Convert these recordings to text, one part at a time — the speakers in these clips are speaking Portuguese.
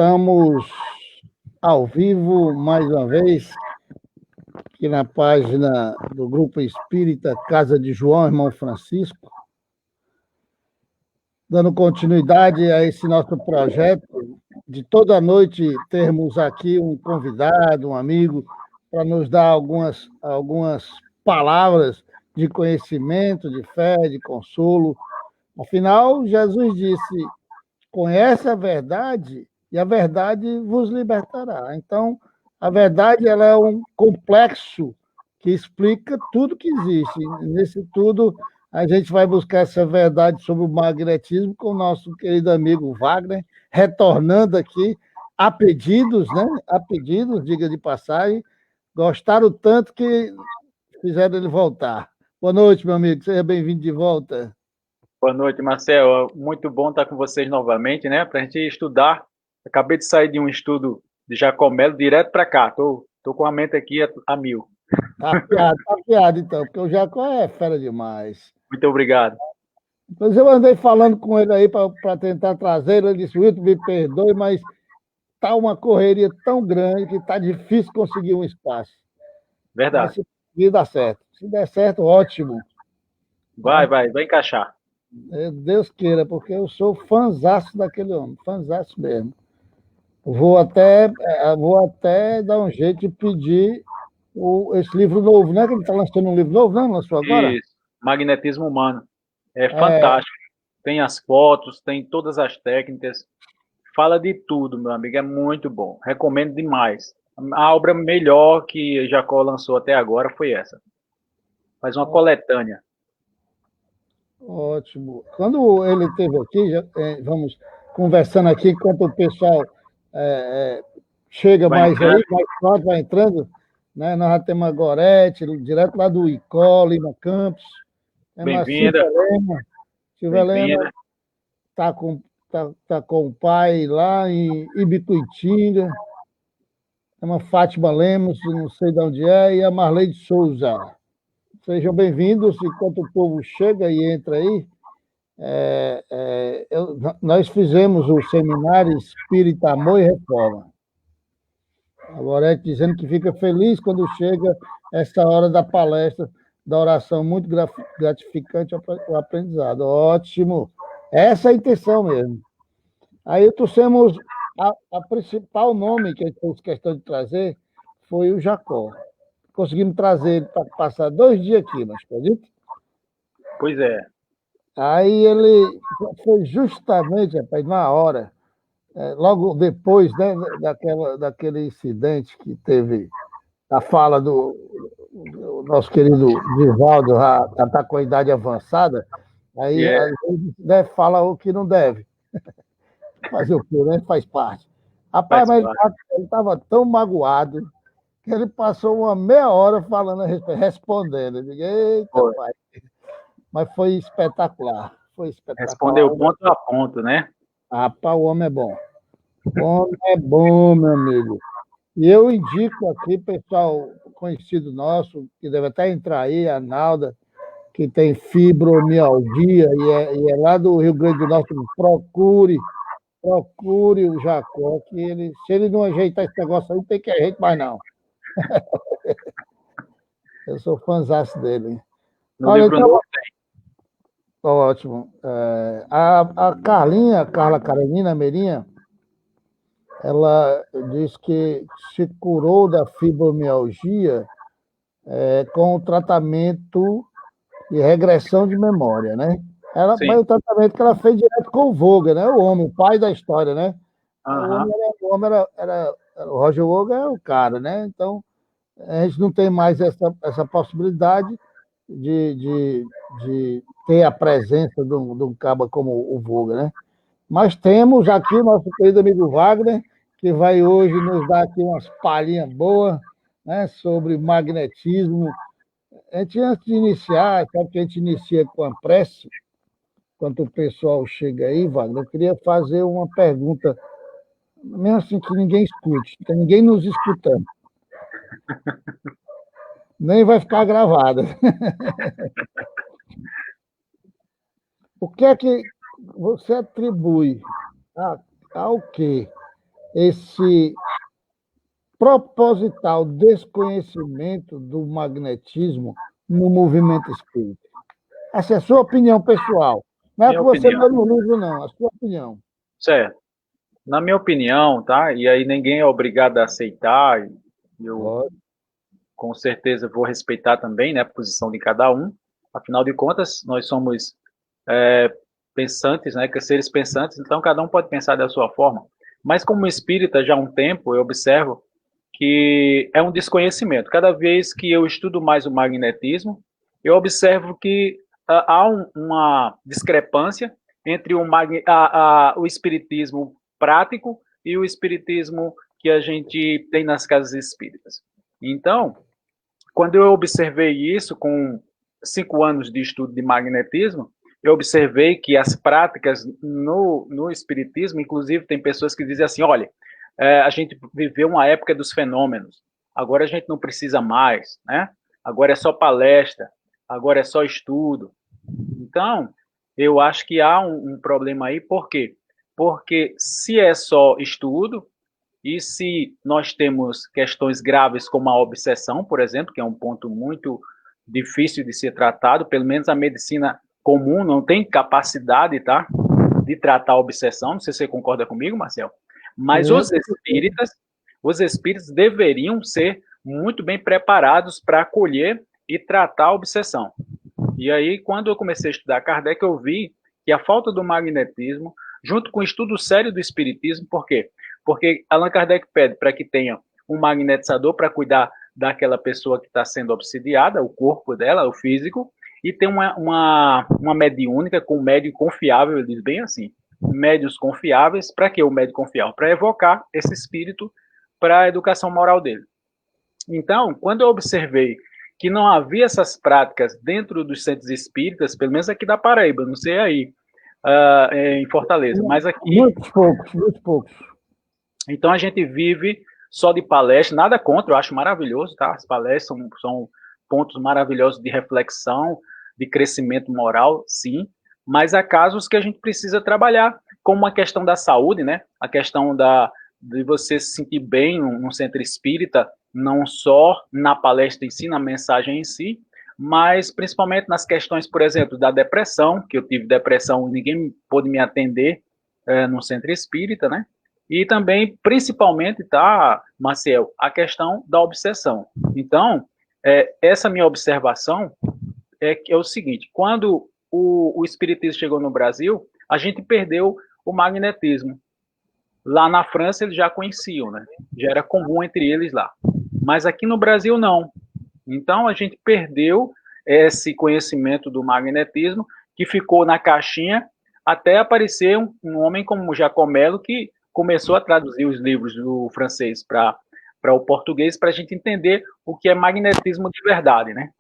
Estamos ao vivo mais uma vez aqui na página do Grupo Espírita Casa de João, Irmão Francisco, dando continuidade a esse nosso projeto de toda noite termos aqui um convidado, um amigo, para nos dar algumas palavras de conhecimento, de fé, de consolo. Afinal, Jesus disse: conhece a verdade e a verdade vos libertará. Então, a verdade ela é um complexo que explica tudo que existe. Nesse tudo, a gente vai buscar essa verdade sobre o magnetismo com o nosso querido amigo Wagner, retornando aqui a pedidos, né? A pedidos, diga de passagem. Gostaram tanto que fizeram ele voltar. Boa noite, meu amigo. Seja bem-vindo de volta. Boa noite, Marcel. Muito bom estar com vocês novamente, né? Para a gente estudar. Acabei de sair de um estudo de Jacomelo direto para cá. Tô com a mente aqui a mil. Tá piado, então, porque o Jacó é fera demais. Muito obrigado. Depois eu andei falando com ele aí para tentar trazer, ele disse: Wilton, me perdoe, mas tá uma correria tão grande que tá difícil conseguir um espaço. Verdade. Mas se conseguir, dá certo. Se der certo, ótimo. Vai encaixar. Deus queira, porque eu sou fãzaço daquele homem, fãzaço mesmo. Vou até dar um jeito de pedir esse livro novo, né? Que ele está lançando um livro novo, não? Lançou agora? Isso. Magnetismo humano. É fantástico. Tem as fotos, tem todas as técnicas. Fala de tudo, meu amigo. É muito bom. Recomendo demais. A obra melhor que Jacó lançou até agora foi essa. Faz uma coletânea. Ótimo. Quando ele esteve aqui, vamos conversando aqui, enquanto o pessoal chega mais forte, vai entrando, né? Nós já temos a Gorete, direto lá do ICO, Lima Campos. Bem-vinda. Silvia Helena está com o pai lá em Ibicuitinga. Tem a Fátima Lemos, não sei de onde é, e a Marley de Souza. Sejam bem-vindos, enquanto o povo chega e entra aí. Nós fizemos o seminário Espírita, Amor e Reforma. A Lorete dizendo que fica feliz quando chega essa hora da palestra, da oração, muito gratificante o aprendizado. Ótimo. Essa é a intenção mesmo. Aí trouxemos a principal nome que a gente fez questão de trazer foi o Jacó. Conseguimos trazer ele para passar 2 dias aqui, mas acredita? Pois é. Aí ele foi justamente, rapaz, na hora, logo depois, né, daquele incidente que teve a fala do nosso querido Divaldo, já está com a idade avançada, aí às vezes fala o que não deve. Fazer o quê, né? Faz parte. Rapaz, mas ele estava tão magoado que ele passou uma meia hora falando, respondendo. Eu digo, eita, pai. Mas foi espetacular. Respondeu ponto a ponto, né? Rapaz, o homem é bom. O homem é bom, meu amigo. E eu indico aqui, pessoal conhecido nosso, que deve até entrar aí, a Nalda, que tem fibromialgia e é lá do Rio Grande do Norte, procure o Jacó, que se ele não ajeitar esse negócio aí, não tem que ajeitar mais não. Eu sou fãzaço dele. No livro novo tem. Ótimo. A Carla Karenina Meirinha, ela diz que se curou da fibromialgia com o tratamento de regressão de memória, né? Mas o tratamento que ela fez direto com o Vogel, né? O homem, o pai da história, né? O homem era o Roger Vogel é o cara, né? Então, a gente não tem mais essa possibilidade de ter a presença de um cabo como o Vogel, né? Mas temos aqui o nosso querido amigo Wagner, que vai hoje nos dar aqui umas palhinhas boas, né, sobre magnetismo. Antes de iniciar, sabe que a gente inicia com a prece, enquanto o pessoal chega aí, Wagner, eu queria fazer uma pergunta, mesmo assim que ninguém escute, não tem ninguém nos escutando. Nem vai ficar gravada. O que é que você atribui ao quê esse proposital desconhecimento do magnetismo no movimento espírita? Essa é a sua opinião pessoal. Não é que você lê no livro, não, a sua opinião. Certo. Na minha opinião, tá? E aí ninguém é obrigado a aceitar, eu com certeza vou respeitar também, né, a posição de cada um. Afinal de contas, nós somos pensantes, né, que seres pensantes, então cada um pode pensar da sua forma. Mas como espírita, já há um tempo, eu observo que é um desconhecimento. Cada vez que eu estudo mais o magnetismo, eu observo que há uma discrepância entre o espiritismo prático e o espiritismo que a gente tem nas casas espíritas. Então, quando eu observei isso com 5 anos de estudo de magnetismo, eu observei que as práticas no espiritismo, inclusive tem pessoas que dizem assim, olha, a gente viveu uma época dos fenômenos, agora a gente não precisa mais, né? Agora é só palestra, agora é só estudo. Então, eu acho que há um problema aí, por quê? Porque se é só estudo, e se nós temos questões graves como a obsessão, por exemplo, que é um ponto muito difícil de ser tratado, pelo menos a medicina comum não tem capacidade, tá, de tratar a obsessão, não sei se você concorda comigo, Marcel, mas os espíritos deveriam ser muito bem preparados para acolher e tratar a obsessão. E aí, quando eu comecei a estudar Kardec, eu vi que a falta do magnetismo, junto com o estudo sério do espiritismo, por quê? Porque Allan Kardec pede para que tenha um magnetizador para cuidar daquela pessoa que está sendo obsidiada, o corpo dela, o físico, e tem uma mediúnica com um médium confiável, ele diz bem assim, médios confiáveis, para que o médium confiável? Para evocar esse espírito para a educação moral dele. Então, quando eu observei que não havia essas práticas dentro dos centros espíritas, pelo menos aqui da Paraíba, não sei aí, em Fortaleza, mas aqui... Muitos poucos, muito poucos. Então, a gente vive só de palestra, nada contra, eu acho maravilhoso, tá? As palestras são pontos maravilhosos de reflexão, de crescimento moral, sim, mas há casos que a gente precisa trabalhar, como a questão da saúde, né? A questão de você se sentir bem num centro espírita, não só na palestra em si, na mensagem em si, mas principalmente nas questões, por exemplo, da depressão, que eu tive depressão e ninguém pôde me atender no centro espírita, né? E também, principalmente, tá, Marcel, a questão da obsessão. Então, essa minha observação é o seguinte, quando o espiritismo chegou no Brasil, a gente perdeu o magnetismo. Lá na França eles já conheciam, né? Já era comum entre eles lá. Mas aqui no Brasil não. Então a gente perdeu esse conhecimento do magnetismo que ficou na caixinha até aparecer um homem como Jacomelo que começou a traduzir os livros do francês para o português para a gente entender o que é magnetismo de verdade, né?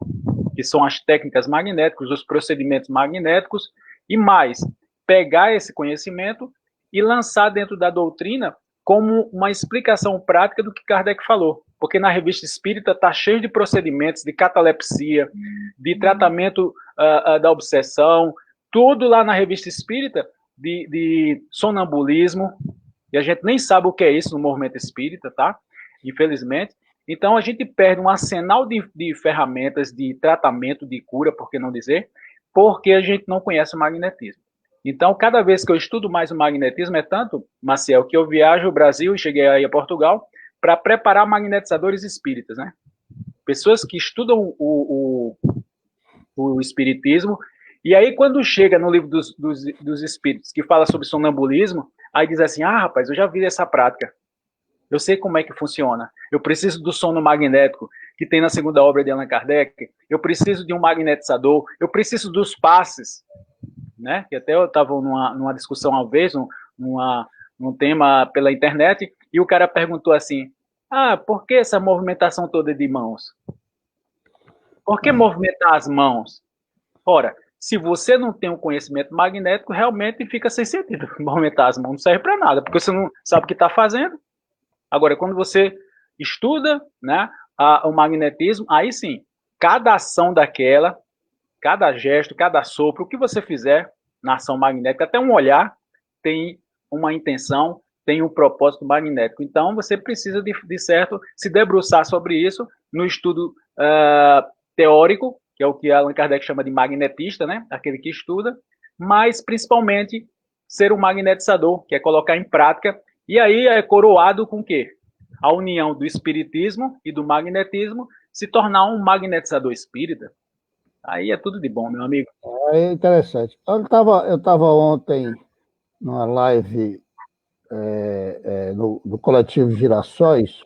Que são as técnicas magnéticas, os procedimentos magnéticos e mais, pegar esse conhecimento e lançar dentro da doutrina como uma explicação prática do que Kardec falou. Porque na revista Espírita está cheio de procedimentos de catalepsia, de tratamento da obsessão, tudo lá na revista Espírita, de sonambulismo, e a gente nem sabe o que é isso no movimento espírita, tá? Infelizmente. Então a gente perde um arsenal de ferramentas de tratamento, de cura, por que não dizer, porque a gente não conhece o magnetismo. Então, cada vez que eu estudo mais o magnetismo, é tanto, Maciel, que eu viajo ao Brasil e cheguei aí a Portugal para preparar magnetizadores espíritas, né? Pessoas que estudam o espiritismo, e aí quando chega no livro dos espíritos, que fala sobre sonambulismo, aí diz assim, rapaz, eu já vi essa prática, eu sei como é que funciona, eu preciso do sono magnético, que tem na segunda obra de Allan Kardec, eu preciso de um magnetizador, eu preciso dos passes, né? Que até eu estava numa discussão uma vez, num tema pela internet, e o cara perguntou assim, por que essa movimentação toda de mãos? Por que movimentar as mãos? Ora, se você não tem um conhecimento magnético, realmente fica sem sentido. Movimentar as mãos não serve para nada, porque você não sabe o que está fazendo. Agora, quando você estuda, né, o magnetismo, aí sim, cada ação daquela, cada gesto, cada sopro, o que você fizer na ação magnética, até um olhar, tem uma intenção, tem um propósito magnético. Então, você precisa, de certo, se debruçar sobre isso no estudo teórico, que é o que Allan Kardec chama de magnetista, né? Aquele que estuda, mas, principalmente, ser um magnetizador, que é colocar em prática, e aí é coroado com o quê? A união do espiritismo e do magnetismo se tornar um magnetizador espírita. Aí é tudo de bom, meu amigo. É interessante. Eu tava ontem numa live no coletivo Girassóis.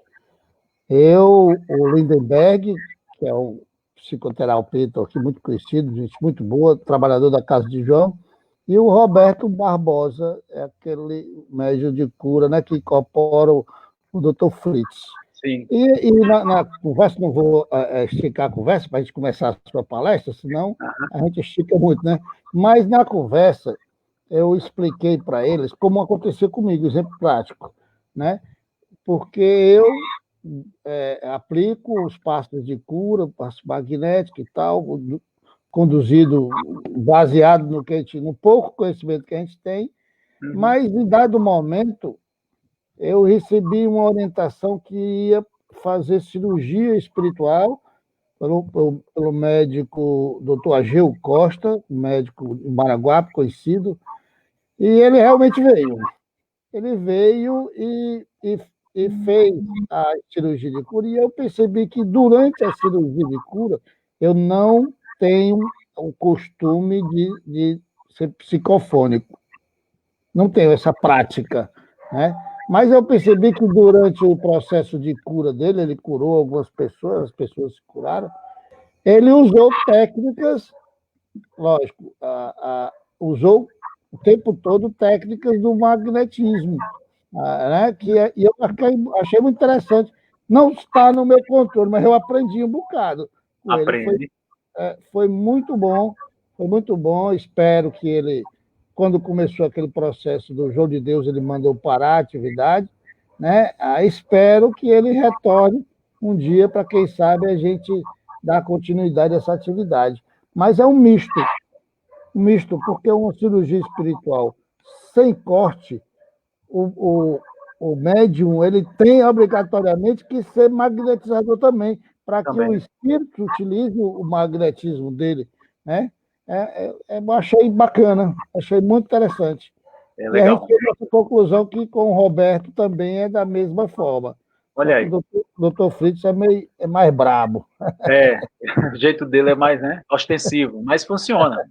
O Lindenberg, que é um psicoterapeuta aqui muito conhecido, gente muito boa, trabalhador da Casa de João, e o Roberto Barbosa, é aquele médium de cura, né, que incorpora o Dr. Fritz. Sim. E na conversa, não vou esticar a conversa para a gente começar a sua palestra, senão a gente estica muito, né? Mas na conversa, eu expliquei para eles como aconteceu comigo, exemplo prático, né? Porque eu aplico os passos de cura, passo magnético e tal, conduzido, baseado no pouco conhecimento que a gente tem, mas em dado momento eu recebi uma orientação que ia fazer cirurgia espiritual pelo médico Dr. Ageu Costa, médico em Maraguape, conhecido, e ele realmente veio. Ele veio e fez a cirurgia de cura, e eu percebi que durante a cirurgia de cura eu não tenho o costume de ser psicofônico. Não tenho essa prática, né? Mas eu percebi que durante o processo de cura dele, ele curou algumas pessoas, as pessoas se curaram, ele usou técnicas, lógico, usou o tempo todo técnicas do magnetismo, né? E eu achei muito interessante. Não está no meu controle, mas eu aprendi um bocado com ele. Foi muito bom, foi muito bom. Espero que ele, quando começou aquele processo do João de Deus, ele mandou parar a atividade, né? Espero que ele retorne um dia para, quem sabe, a gente dar continuidade a essa atividade. Mas é um misto, porque é uma cirurgia espiritual sem corte, o médium ele tem obrigatoriamente que ser magnetizador também, para que o espírito utilize o magnetismo dele, né? Eu achei bacana, achei muito interessante. É legal. E a gente chegou a essa conclusão que com o Roberto também é da mesma forma. Olha aí. O doutor Fritz é mais brabo. O jeito dele é mais, né, ostensivo, mas funciona.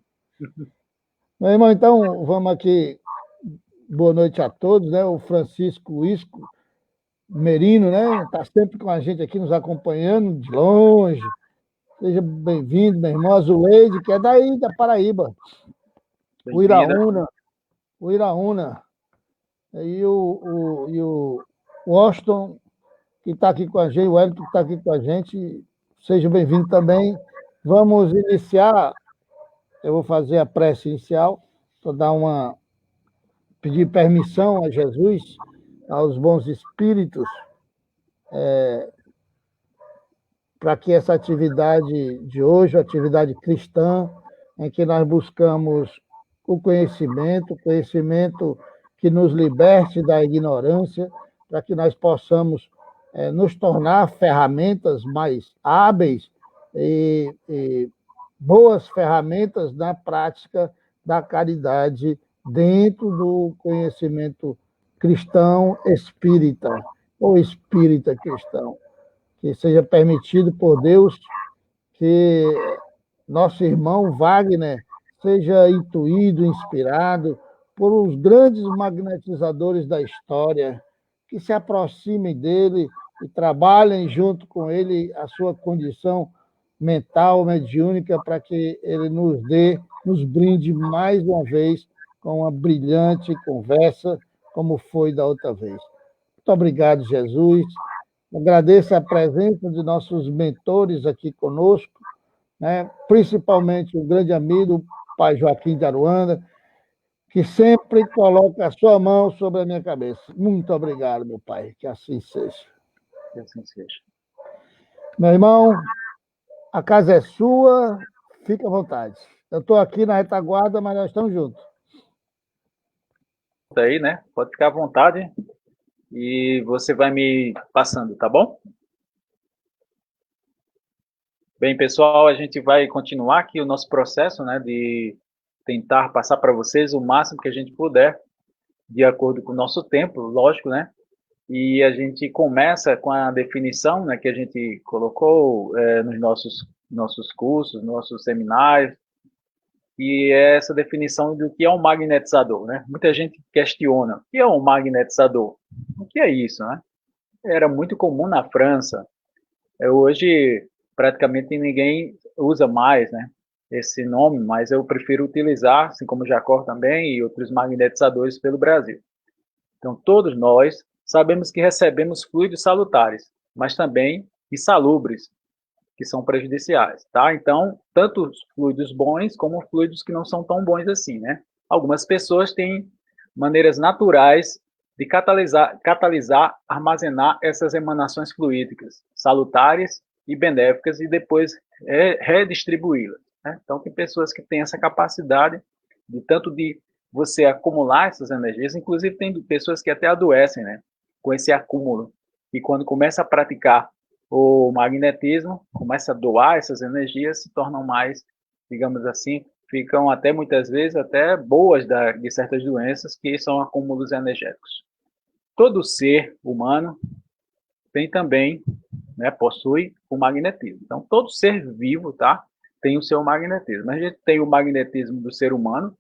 Meu irmão, então vamos aqui. Boa noite a todos, né? O Francisco Isco Merino, né? Está sempre com a gente aqui, nos acompanhando de longe. Seja bem-vindo, meu irmão Azuleide, que é daí, da Paraíba. O Iraúna. E o Washington, que está aqui com a gente, o Hélio, que está aqui com a gente. Seja bem-vindo também. Vamos iniciar. Eu vou fazer a prece inicial, para dar pedir permissão a Jesus, aos bons espíritos, para que essa atividade de hoje, a atividade cristã, em que nós buscamos o conhecimento que nos liberte da ignorância, para que nós possamos nos tornar ferramentas mais hábeis e boas ferramentas na prática da caridade dentro do conhecimento cristão espírita, ou espírita cristão. Que seja permitido por Deus que nosso irmão Wagner seja intuído, inspirado por os grandes magnetizadores da história, que se aproximem dele e trabalhem junto com ele a sua condição mental, mediúnica, para que ele nos brinde mais uma vez com uma brilhante conversa, como foi da outra vez. Muito obrigado, Jesus. Agradeço a presença de nossos mentores aqui conosco, né? Principalmente o grande amigo, o pai Joaquim de Aruanda, que sempre coloca a sua mão sobre a minha cabeça. Muito obrigado, meu pai, que assim seja. Que assim seja. Meu irmão, a casa é sua, fique à vontade. Eu estou aqui na retaguarda, mas nós estamos juntos. Aí, né? Pode ficar à vontade. e você vai me passando, tá bom? Bem, pessoal, a gente vai continuar aqui o nosso processo, né, de tentar passar para vocês o máximo que a gente puder, de acordo com o nosso tempo, lógico, né? E a gente começa com a definição, né, que a gente colocou nos nossos cursos, nossos seminários, e é essa definição do que é um magnetizador, né? Muita gente questiona, o que é um magnetizador? O que é isso, né? Era muito comum na França. Hoje, praticamente ninguém usa mais, né, esse nome, mas eu prefiro utilizar, assim como o Jacor também e outros magnetizadores pelo Brasil. Então, todos nós sabemos que recebemos fluidos salutares, mas também insalubres, que são prejudiciais, tá? Então, tanto os fluidos bons como fluidos que não são tão bons assim, né? Algumas pessoas têm maneiras naturais de armazenar essas emanações fluídicas, salutares e benéficas, e depois redistribuí-las, né? Então, tem pessoas que têm essa capacidade de tanto de você acumular essas energias, inclusive tem pessoas que até adoecem, né, com esse acúmulo, e quando começa a praticar o magnetismo, começa a doar essas energias, se tornam mais, digamos assim, ficam até muitas vezes até boas de certas doenças que são acúmulos energéticos. Todo ser humano tem também, né, possui o magnetismo. Então, todo ser vivo, tá, tem o seu magnetismo. A gente tem o magnetismo do ser humano,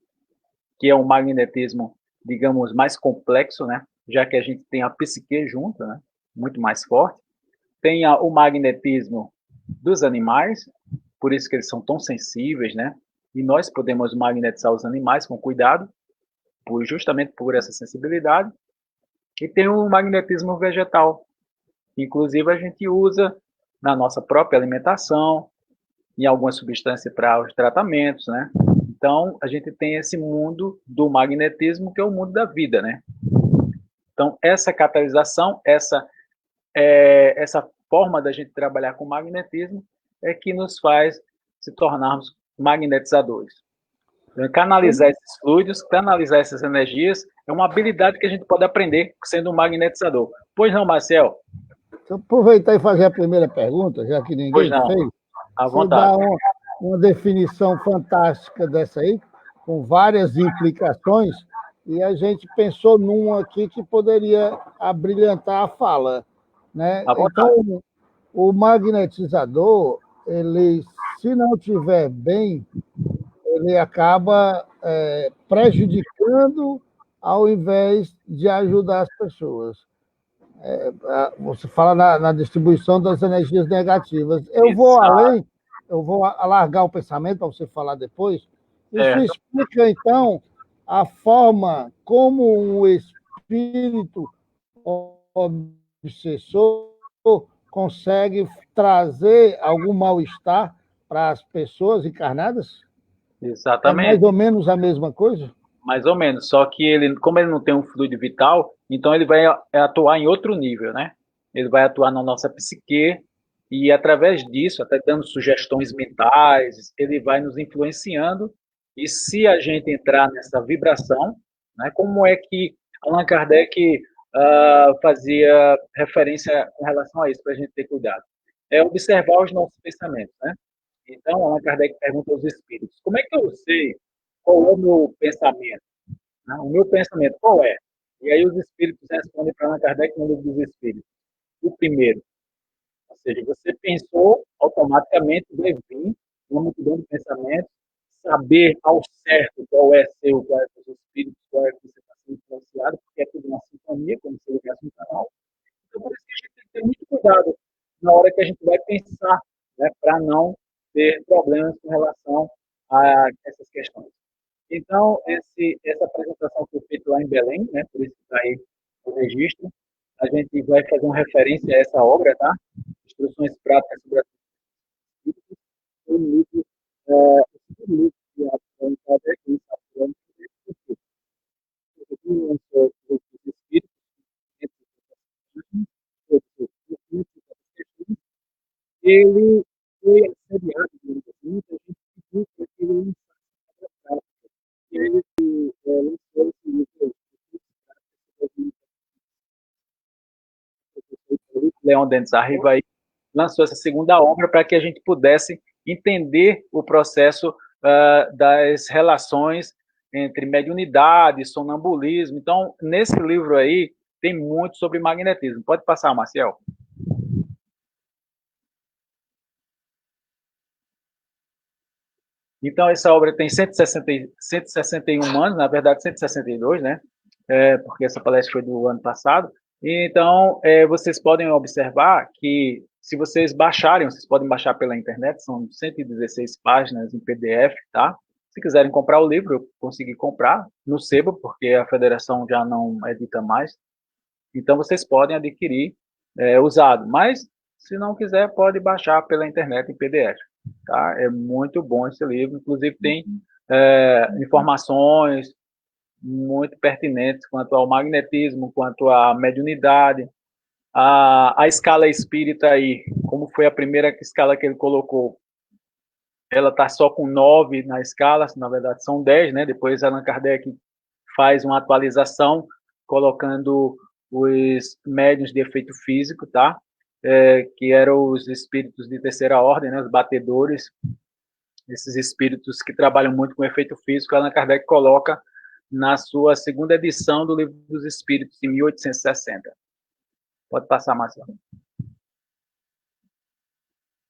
que é um magnetismo, digamos, mais complexo, né, já que a gente tem a psique junto, né, muito mais forte. Tem o magnetismo dos animais, por isso que eles são tão sensíveis, né? E nós podemos magnetizar os animais com cuidado, justamente por essa sensibilidade. E tem o magnetismo vegetal, que inclusive a gente usa na nossa própria alimentação, em algumas substâncias para os tratamentos, né? Então, a gente tem esse mundo do magnetismo, que é o mundo da vida, né? Então, essa catalisação, essa forma da gente trabalhar com magnetismo é que nos faz se tornarmos magnetizadores. Então, canalizar esses fluidos, canalizar essas energias, é uma habilidade que a gente pode aprender sendo um magnetizador. Pois não, Marcel? Deixa eu aproveitar e fazer a primeira pergunta, já que Pois ninguém não, fez. à Você vontade. dá uma definição fantástica dessa aí, com várias implicações, e a gente pensou numa aqui que poderia abrilhantar a fala, né? À vontade. Então, o magnetizador, ele, se não tiver bem, ele acaba prejudicando ao invés de ajudar as pessoas. Você fala na distribuição das energias negativas. Eu vou Exato. além, eu vou alargar o pensamento para você falar depois. Isso Certo. explica, então, a forma como o espírito obsessor consegue trazer algum mal-estar para as pessoas encarnadas? É mais Exatamente. ou menos a mesma coisa? Mais ou menos. Só que ele, como ele não tem um fluido vital, então ele vai atuar em outro nível, né? Ele vai atuar na nossa psique e através disso, até dando sugestões mentais, ele vai nos influenciando. E se a gente entrar nessa vibração, né? Como é que Allan Kardec fazia referência com relação a isso para a gente ter cuidado? É observar os nossos pensamentos, né? Então, Allan Kardec pergunta aos espíritos: como é que eu sei qual é o meu pensamento? Né? O meu pensamento, qual é? E aí os espíritos respondem para Allan Kardec no livro dos espíritos. O primeiro, ou seja, você pensou, automaticamente vai vir uma multidão de pensamentos, saber ao certo qual é seu, qual é dos espíritos, qual é que você está sendo influenciado, porque é tudo uma sintonia, como se ligasse um canal. Então, por isso que a gente tem que ter muito cuidado na hora que a gente vai pensar, né, para não ter problemas com relação a essas questões. Então, essa apresentação foi feita lá em Belém, né, por isso que está aí o registro. A gente vai fazer uma referência a essa obra, tá? Instruções práticas sobre as espíritos. O livro, o segundo livro que a Allan Kardec está falando sobre os espíritos, ele foi assediado, digamos assim, muita gente pediu para que ele lançasse. E ele lançou esse livro Leon Denis Arriva aí lançou essa segunda obra para que a gente pudesse entender o processo das relações entre mediunidade, sonambulismo. Então, nesse livro aí, tem muito sobre magnetismo. Pode passar, Marcial. Então, essa obra tem 161 anos, na verdade 162, né? Porque essa palestra foi do ano passado. Então, vocês podem observar que, se vocês baixarem, vocês podem baixar pela internet, são 116 páginas em PDF, tá? Se quiserem comprar o livro, eu consegui comprar no sebo, porque a federação já não edita mais. Então, vocês podem adquirir usado. Mas, se não quiser, pode baixar pela internet em PDF. Tá? É muito bom esse livro. Inclusive, tem informações muito pertinentes quanto ao magnetismo, quanto à mediunidade, a escala espírita aí, como foi a primeira escala que ele colocou, ela está só com 9 na escala, na verdade são 10, né? Depois Allan Kardec faz uma atualização, colocando os médiuns de efeito físico, tá? Que eram os espíritos de terceira ordem, né? Os batedores, esses espíritos que trabalham muito com efeito físico, Allan Kardec coloca na sua segunda edição do Livro dos Espíritos, em 1860. Pode passar, Marcelo.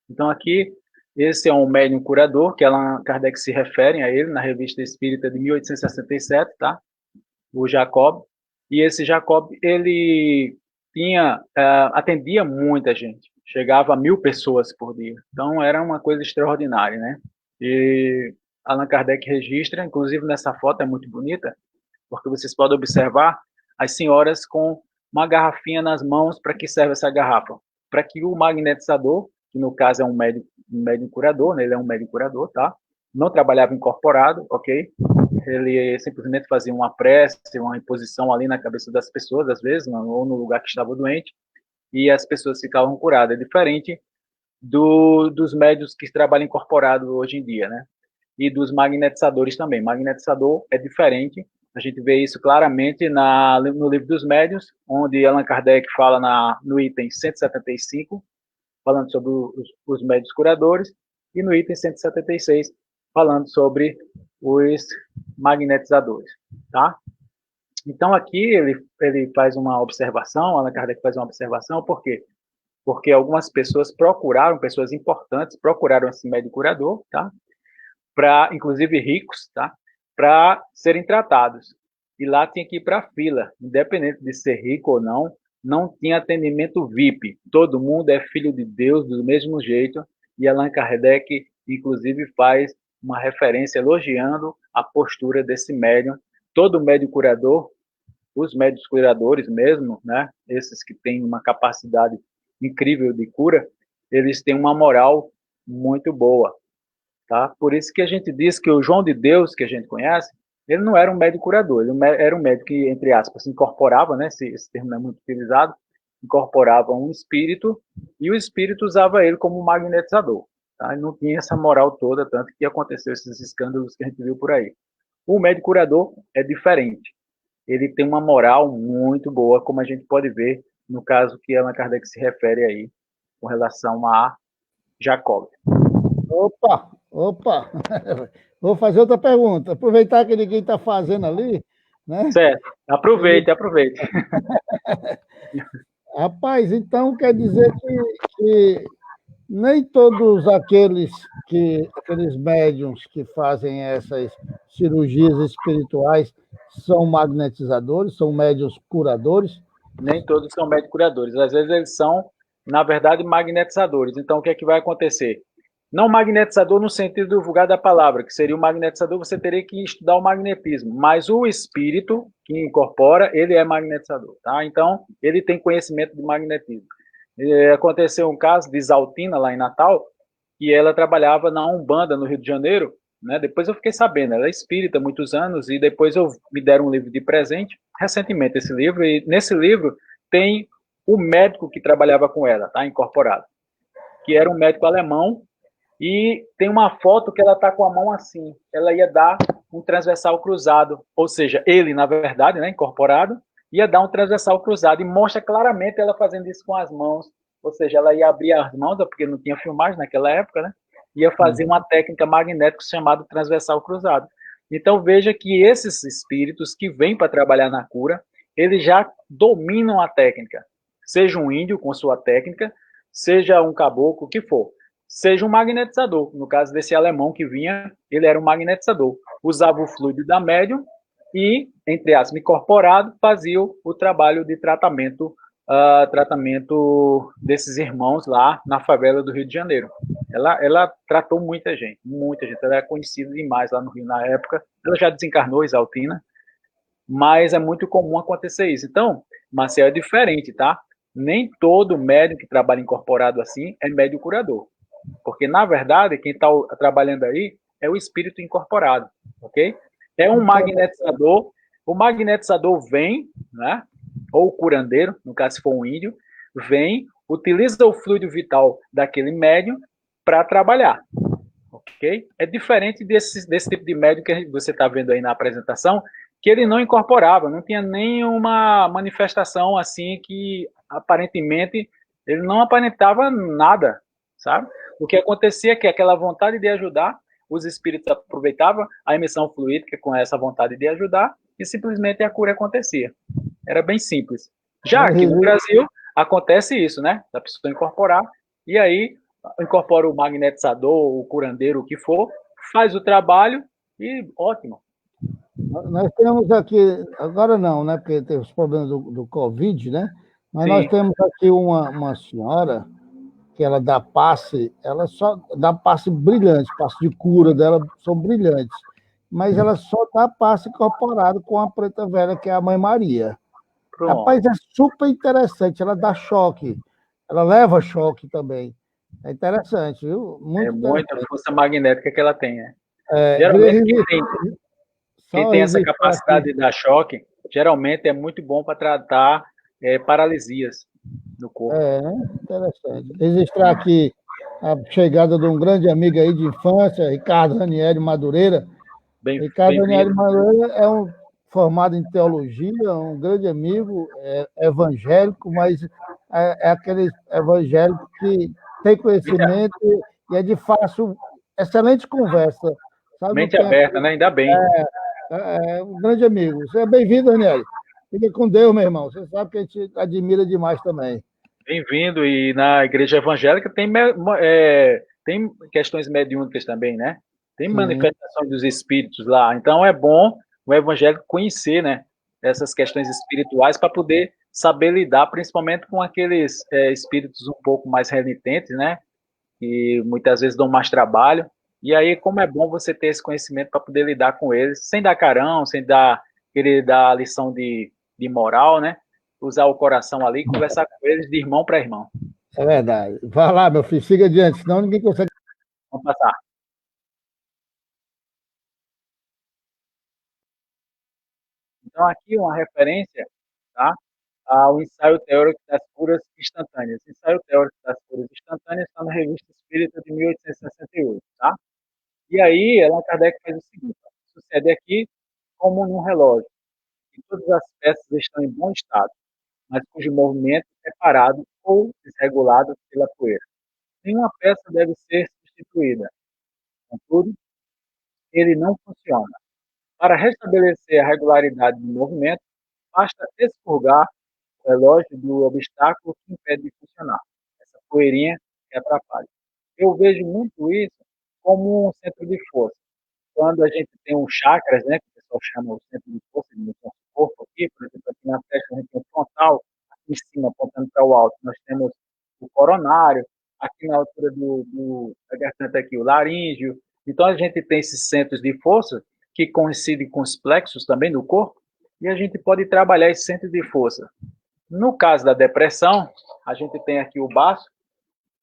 Então, aqui, esse é um médium curador, que Allan Kardec se refere a ele, na Revista Espírita de 1867, tá? O Jacob. E esse Jacob, ele atendia muita gente. Chegava a 1000 pessoas por dia. Então, era uma coisa extraordinária, né? E Allan Kardec registra, inclusive nessa foto é muito bonita, porque vocês podem observar as senhoras com uma garrafinha nas mãos. Para que serve essa garrafa? Para que o magnetizador, que no caso é um médium curador, né? Ele é um médium curador, tá? Não trabalhava incorporado, ok? Ele simplesmente fazia uma prece, uma imposição ali na cabeça das pessoas, às vezes, ou no lugar que estava doente, e as pessoas ficavam curadas. É diferente dos médiuns que trabalham incorporado hoje em dia, né? E dos magnetizadores também. Magnetizador é diferente. A gente vê isso claramente no Livro dos Médiuns, onde Allan Kardec fala no item 175, falando sobre os médiuns curadores, e no item 176, falando sobre os magnetizadores, tá? Então, aqui ele faz uma observação, Allan Kardec faz uma observação, por quê? Porque algumas pessoas pessoas importantes, procuraram esse médium curador, tá? Inclusive ricos, tá? Para serem tratados. E lá tinha que ir para a fila, independente de ser rico ou não tinha atendimento VIP. Todo mundo é filho de Deus do mesmo jeito, e Allan Kardec, inclusive, faz uma referência elogiando a postura desse médium. Todo médium curador, os médios curadores mesmo, né? Esses que têm uma capacidade incrível de cura, eles têm uma moral muito boa. Tá? Por isso que a gente diz que o João de Deus, que a gente conhece, ele não era um médico curador, ele era um médico que, entre aspas, incorporava, né, esse termo não é muito utilizado, incorporava um espírito, e o espírito usava ele como magnetizador. Tá? Ele não tinha essa moral toda, tanto que aconteceu esses escândalos que a gente viu por aí. O médico curador é diferente. Ele tem uma moral muito boa, como a gente pode ver no caso que Allan Kardec se refere aí, com relação a Jacob. Opa! Vou fazer outra pergunta. Aproveitar que ninguém está fazendo ali, né? Certo. Aproveite. Rapaz, então quer dizer que nem todos aqueles médiums que fazem essas cirurgias espirituais são magnetizadores, são médiums curadores? Nem todos são médicos curadores. Às vezes eles são, na verdade, magnetizadores. Então, o que é que vai acontecer? Não magnetizador no sentido vulgar da palavra, que seria o magnetizador, você teria que estudar o magnetismo. Mas o espírito que incorpora, ele é magnetizador. Tá? Então, ele tem conhecimento de magnetismo. Aconteceu um caso de Isaltina, lá em Natal, que ela trabalhava na Umbanda, no Rio de Janeiro. Né? Depois eu fiquei sabendo, ela é espírita há muitos anos, e depois me deram um livro de presente, recentemente esse livro, e nesse livro tem o médico que trabalhava com ela, tá? Incorporado, que era um médico alemão, e tem uma foto que ela está com a mão assim, ela ia dar um transversal cruzado, ou seja, ele, na verdade, né, incorporado, ia dar um transversal cruzado, e mostra claramente ela fazendo isso com as mãos, ou seja, ela ia abrir as mãos, porque não tinha filmagem naquela época, né? Ia fazer uma técnica magnética chamada transversal cruzado. Então veja que esses espíritos que vêm para trabalhar na cura, eles já dominam a técnica. Seja um índio com sua técnica, seja um caboclo, o que for. Seja um magnetizador. No caso desse alemão que vinha, ele era um magnetizador. Usava o fluido da médium e, entre aspas, incorporado, fazia o trabalho de tratamento desses irmãos lá na favela do Rio de Janeiro. Ela tratou muita gente. Ela era conhecida demais lá no Rio na época. Ela já desencarnou, Exaltina, mas é muito comum acontecer isso. Então, Marcel, é diferente, tá? Nem todo médium que trabalha incorporado assim é médium curador. Porque, na verdade, quem está trabalhando aí é o espírito incorporado, ok? É um magnetizador. O magnetizador vem, né? Ou o curandeiro, no caso se for um índio, vem, utiliza o fluido vital daquele médium para trabalhar, ok? É diferente desse tipo de médium que você está vendo aí na apresentação, que ele não incorporava, não tinha nenhuma manifestação assim que aparentemente ele não aparentava nada, sabe? O que acontecia é que aquela vontade de ajudar, os espíritos aproveitavam a emissão fluídica com essa vontade de ajudar e simplesmente a cura acontecia. Era bem simples. Já aqui no Brasil, acontece isso, né? Da pessoa incorporar, e aí incorpora o magnetizador, o curandeiro, o que for, faz o trabalho e ótimo. Nós temos aqui, agora não, né? Porque tem os problemas do Covid, né? Mas Sim. Nós temos aqui uma senhora que ela dá passe, ela só dá passe brilhante, passe de cura dela são brilhantes, mas ela só dá passe incorporado com a preta velha, que é a Mãe Maria. Pronto. Rapaz, é super interessante, ela dá choque, ela leva choque também. É interessante, viu? Muito muita força magnética que ela tem, né? Geralmente quem tem essa capacidade de dar choque, geralmente é muito bom para tratar paralisias no corpo. Interessante. Registrar aqui a chegada de um grande amigo aí de infância, Ricardo Ranieri Madureira. Ricardo Ranieri Madureira é formado em teologia, um grande amigo, evangélico, mas é aquele evangélico que tem conhecimento e é de fácil, excelente conversa. Sabe? Mente aberta, né? Ainda bem. Um grande amigo. Você é bem-vindo, Ranieri. Fica com Deus, meu irmão. Você sabe que a gente admira demais também. Bem-vindo. E na igreja evangélica tem questões mediúnicas também, né? Tem manifestações dos espíritos lá. Então é bom o evangélico conhecer, né? Essas questões espirituais para poder saber lidar, principalmente com aqueles espíritos um pouco mais renitentes, né? Que muitas vezes dão mais trabalho. E aí, como é bom você ter esse conhecimento para poder lidar com eles, sem dar carão, sem querer dar lição de moral, né? Usar o coração ali e conversar com eles de irmão para irmão. É verdade. Vai lá, meu filho, siga adiante, senão ninguém consegue. Vamos passar. Então, aqui uma referência, tá? Ao ensaio teórico das curas instantâneas. Ensaio teórico das curas instantâneas está na Revista Espírita de 1868, tá? E aí, Allan Kardec faz o seguinte: sucede aqui como num relógio, que todas as peças estão em bom estado, mas cujo movimento é parado ou desregulado pela poeira. Nenhuma peça deve ser substituída. Contudo, ele não funciona. Para restabelecer a regularidade do movimento, basta expurgar o relógio do obstáculo que impede de funcionar. Essa poeirinha que atrapalha. Eu vejo muito isso como um centro de força. Quando a gente tem um chakras, né, que o pessoal chama o centro de força do nosso corpo aqui, por exemplo, aqui na testa a gente tem o frontal, aqui em cima, apontando para o alto, nós temos o coronário, aqui na altura da garganta aqui, o laríngeo. Então a gente tem esses centros de força que coincidem com os plexos também do corpo, e a gente pode trabalhar esse centro de força. No caso da depressão, a gente tem aqui o baço,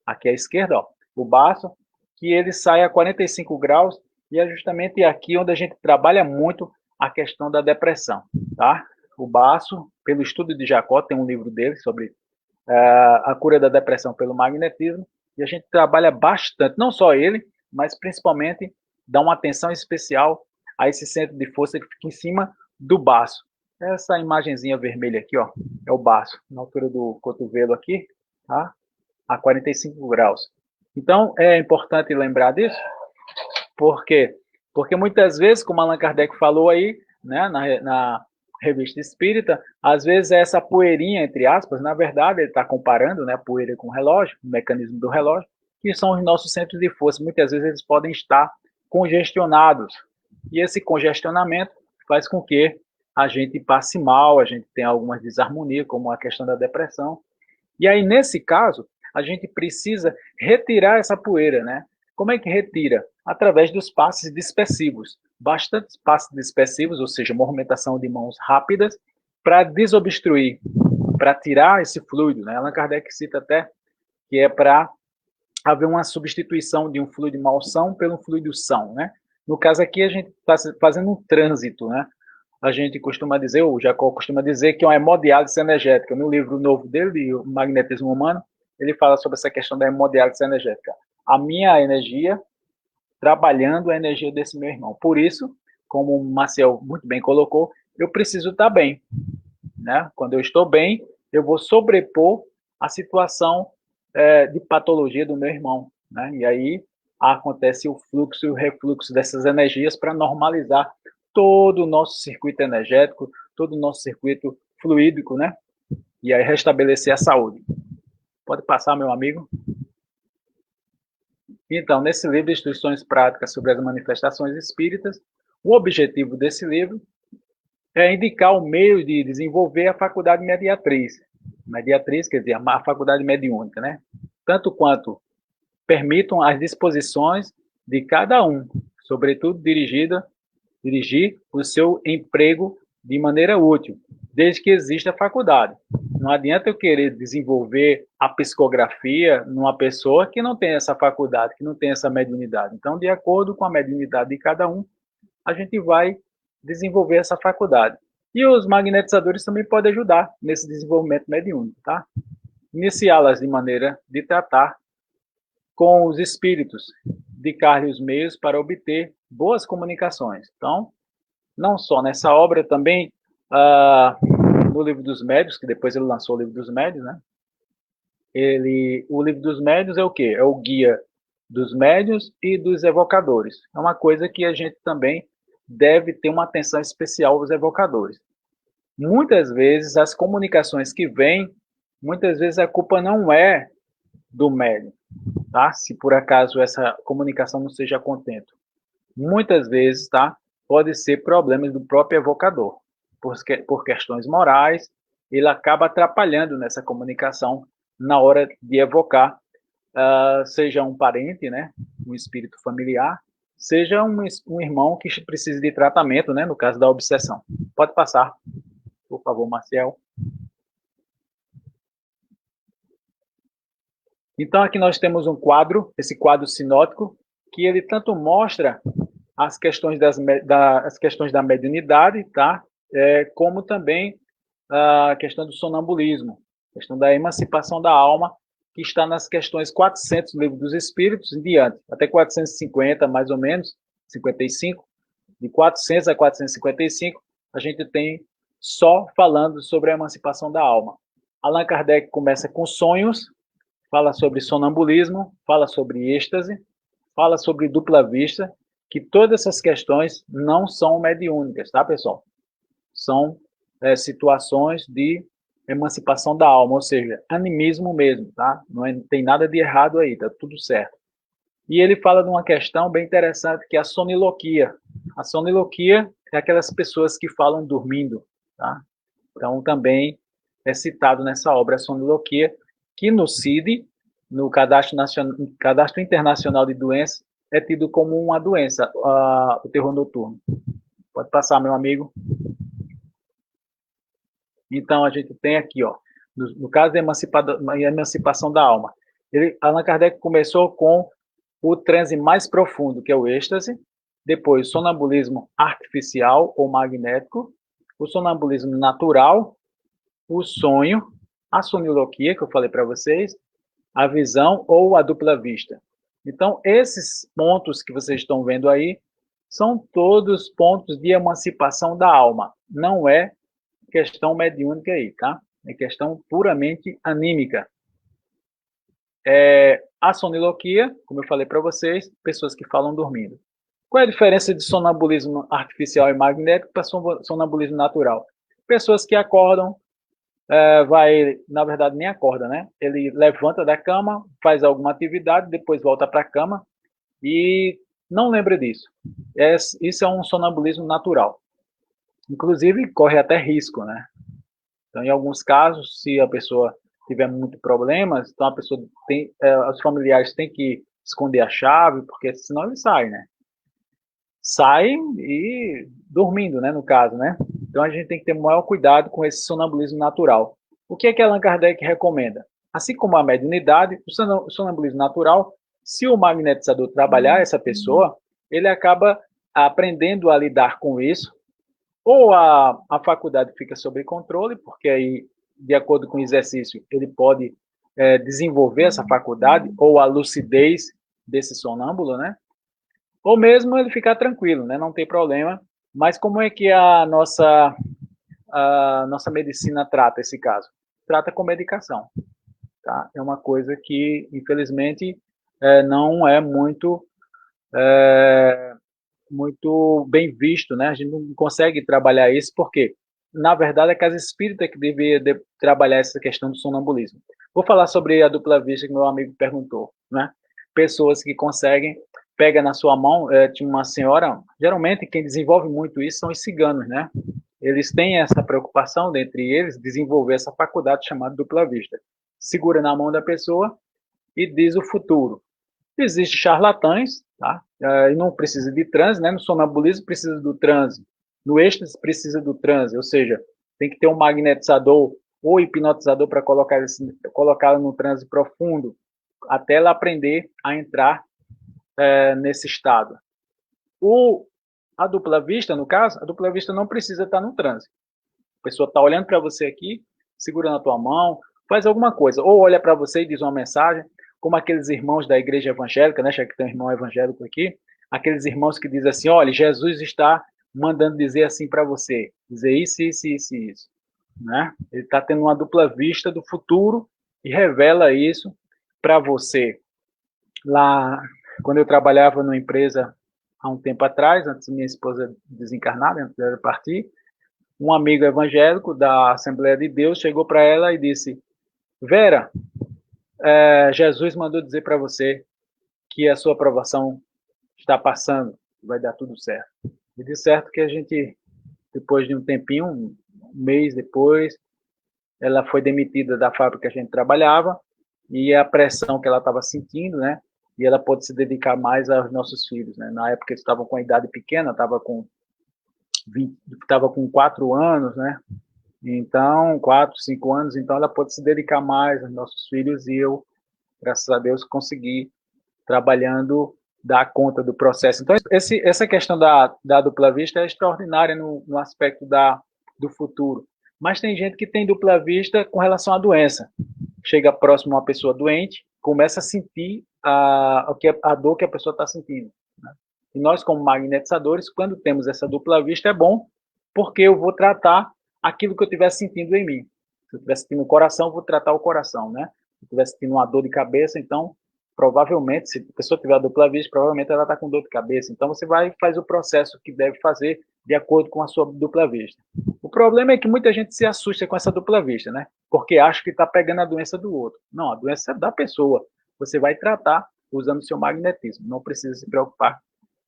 aqui à esquerda, ó, o baço, que ele sai a 45 graus, e é justamente aqui onde a gente trabalha muito a questão da depressão, tá? O baço, pelo estudo de Jacó, tem um livro dele sobre a cura da depressão pelo magnetismo, e a gente trabalha bastante, não só ele, mas principalmente dá uma atenção especial a esse centro de força que fica em cima do baço. Essa imagenzinha vermelha aqui, ó, é o baço, na altura do cotovelo aqui, tá? a 45 graus. Então, é importante lembrar disso. Por quê? Porque muitas vezes, como Allan Kardec falou aí, né, na Revista Espírita, às vezes essa poeirinha, entre aspas, na verdade, ele está comparando, né, a poeira com o relógio, o mecanismo do relógio, que são os nossos centros de força. Muitas vezes eles podem estar congestionados. E esse congestionamento faz com que a gente passe mal, a gente tenha algumas desarmonias, como a questão da depressão. E aí, nesse caso, a gente precisa retirar essa poeira, né? Como é que retira? Através dos passes dispersivos. Bastantes passes dispersivos, ou seja, movimentação de mãos rápidas, para desobstruir, para tirar esse fluido, né? Allan Kardec cita até que é para haver uma substituição de um fluido malsão pelo fluido são, né? No caso aqui, a gente está fazendo um trânsito, né? A gente costuma dizer, o Jacó costuma dizer, que é uma hemodiálise energética. No livro novo dele, O Magnetismo Humano, ele fala sobre essa questão da hemodiálise energética. A minha energia trabalhando a energia desse meu irmão. Por isso, como o Marcel muito bem colocou, eu preciso estar bem, né? Quando eu estou bem, eu vou sobrepor a situação de patologia do meu irmão, né? E aí acontece o fluxo e o refluxo dessas energias para normalizar todo o nosso circuito energético, todo o nosso circuito fluídico, né? E aí restabelecer a saúde. Pode passar, meu amigo. Então, nesse livro, Instruções Práticas sobre as Manifestações Espíritas, o objetivo desse livro é indicar o meio de desenvolver a faculdade mediatriz. Mediatriz, quer dizer, a faculdade mediúnica, né? Tanto quanto permitam as disposições de cada um, sobretudo dirigir o seu emprego de maneira útil, desde que exista a faculdade. Não adianta eu querer desenvolver a psicografia numa pessoa que não tem essa faculdade, que não tem essa mediunidade. Então, de acordo com a mediunidade de cada um, a gente vai desenvolver essa faculdade. E os magnetizadores também podem ajudar nesse desenvolvimento mediúnico, tá? Iniciá-las de maneira de tratar com os espíritos, indicar-lhe os meios para obter boas comunicações. Então, não só nessa obra, também no Livro dos Médiuns, que depois ele lançou o Livro dos Médiuns, né? O Livro dos Médiuns é o quê? É o guia dos médiuns e dos evocadores. É uma coisa que a gente também deve ter uma atenção especial aos evocadores. Muitas vezes, as comunicações que vêm, muitas vezes a culpa não é do médium, tá? Se por acaso essa comunicação não seja a contento. Muitas vezes, tá? Pode ser problemas do próprio evocador. Por questões morais, ele acaba atrapalhando nessa comunicação na hora de evocar, seja um parente, né, um espírito familiar, seja um irmão que precise de tratamento, né, no caso da obsessão. Pode passar, por favor, Marcel. Então, aqui nós temos um quadro, esse quadro sinótico, que ele tanto mostra as questões as questões da mediunidade, tá? Como também a questão do sonambulismo, a questão da emancipação da alma, que está nas questões 400 do Livro dos Espíritos em diante, até 450, mais ou menos, 55, de 400 a 455, a gente tem só falando sobre a emancipação da alma. Allan Kardec começa com sonhos, fala sobre sonambulismo, fala sobre êxtase, fala sobre dupla vista, que todas essas questões não são mediúnicas, tá, pessoal? São situações de emancipação da alma, ou seja, animismo mesmo, tá? Não tem nada de errado aí, tá tudo certo. E ele fala de uma questão bem interessante, que é a soniloquia. A soniloquia é aquelas pessoas que falam dormindo, tá? Então, também é citado nessa obra a soniloquia, que no CID, no Cadastro Internacional de Doenças, é tido como uma doença, o terror noturno. Pode passar, meu amigo. Então, a gente tem aqui, ó, no caso da emancipação da alma, Allan Kardec começou com o transe mais profundo, que é o êxtase, depois o sonambulismo artificial ou magnético, o sonambulismo natural, o sonho, a soniloquia, que eu falei para vocês, a visão ou a dupla vista. Então, esses pontos que vocês estão vendo aí são todos pontos de emancipação da alma. Não é questão mediúnica aí, tá? É questão puramente anímica. A soniloquia, como eu falei para vocês, pessoas que falam dormindo. Qual é a diferença de sonambulismo artificial e magnético para sonambulismo natural? Pessoas que acordam, na verdade nem acorda, né? Ele levanta da cama, faz alguma atividade, depois volta para a cama e não lembra disso. Isso é um sonambulismo natural. Inclusive, corre até risco, né? Então, em alguns casos, se a pessoa tiver muito problemas, então a pessoa os familiares têm que esconder a chave, porque senão ele sai, né? Sai e dormindo, né, no caso, né? Então a gente tem que ter maior cuidado com esse sonambulismo natural. O que é que Allan Kardec recomenda? Assim como a mediunidade, o sonambulismo natural, se o magnetizador trabalhar essa pessoa, ele acaba aprendendo a lidar com isso, ou a faculdade fica sob controle, porque aí, de acordo com o exercício, ele pode desenvolver essa faculdade, ou a lucidez desse sonâmbulo, né? Ou mesmo ele ficar tranquilo, né? Não tem problema. Mas como é que a nossa medicina trata esse caso? Trata com medicação. Tá? É uma coisa que, infelizmente, não é muito bem visto, né? A gente não consegue trabalhar isso porque, na verdade, a casa espírita que deveria trabalhar essa questão do sonambulismo. Vou falar sobre a dupla vista que meu amigo perguntou, né? Pessoas que conseguem, pega na sua mão, tinha uma senhora, geralmente quem desenvolve muito isso são os ciganos, né? Eles têm essa preocupação, dentre eles, desenvolver essa faculdade chamada dupla vista. Segura na mão da pessoa e diz o futuro. Existem charlatães, tá? E não precisa de transe, né? No sonambulismo precisa do transe. No êxtase precisa do transe, ou seja, tem que ter um magnetizador ou hipnotizador para colocá-la no transe profundo, até ela aprender a entrar nesse estado. A dupla vista, no caso, a dupla vista não precisa estar no transe. A pessoa está olhando para você aqui, segura na tua mão, faz alguma coisa, ou olha para você e diz uma mensagem, como aqueles irmãos da igreja evangélica, né? Já que tem um irmão evangélico aqui, aqueles irmãos que dizem assim, olha, Jesus está mandando dizer assim para você, dizer isso, isso, isso, isso, né? Ele está tendo uma dupla vista do futuro e revela isso para você. Lá, quando eu trabalhava numa empresa há um tempo atrás, antes de minha esposa desencarnar, antes dela partir, um amigo evangélico da Assembleia de Deus chegou para ela e disse, Vera, Jesus mandou dizer para você que a sua aprovação está passando, vai dar tudo certo. E de certo que a gente, depois de um tempinho, um mês depois, ela foi demitida da fábrica que a gente trabalhava, e a pressão que ela estava sentindo, né? E ela pôde se dedicar mais aos nossos filhos, né? Na época eles estavam com a idade pequena, estava com 4 anos, né? Então, 4, 5 anos, então ela pôde se dedicar mais aos nossos filhos e eu, graças a Deus, consegui, trabalhando, dar conta do processo. Então, essa questão da dupla vista é extraordinária no aspecto do futuro. Mas tem gente que tem dupla vista com relação à doença. Chega próximo a uma pessoa doente, começa a sentir a dor que a pessoa está sentindo. Né? E nós, como magnetizadores, quando temos essa dupla vista, é bom, porque eu vou tratar aquilo que eu estiver sentindo em mim. Se eu estiver sentindo o coração, eu vou tratar o coração, né? Se eu estiver sentindo uma dor de cabeça, então, provavelmente, se a pessoa tiver a dupla vista, provavelmente ela está com dor de cabeça. Então, você vai e faz o processo que deve fazer de acordo com a sua dupla vista. O problema é que muita gente se assusta com essa dupla vista, né? Porque acha que está pegando a doença do outro. Não, a doença é da pessoa. Você vai tratar usando o seu magnetismo. Não precisa se preocupar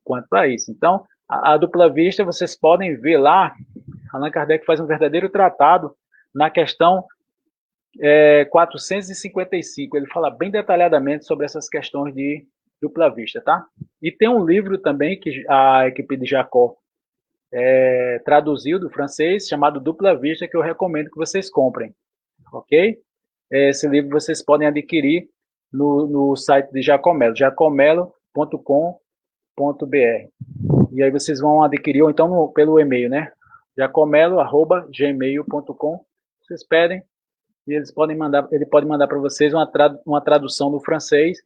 quanto a isso. Então, a dupla vista, vocês podem ver lá, Allan Kardec faz um verdadeiro tratado na questão 455. Ele fala bem detalhadamente sobre essas questões de dupla vista, tá? E tem um livro também que a equipe de Jacó traduziu do francês, chamado Dupla Vista, que eu recomendo que vocês comprem, ok? Esse livro vocês podem adquirir no site de Jacomelo, jacomelo.com.br. E aí vocês vão adquirir, ou então pelo e-mail, né? jacomelo@gmail.com. Vocês pedem e ele pode mandar para vocês uma tradução do francês,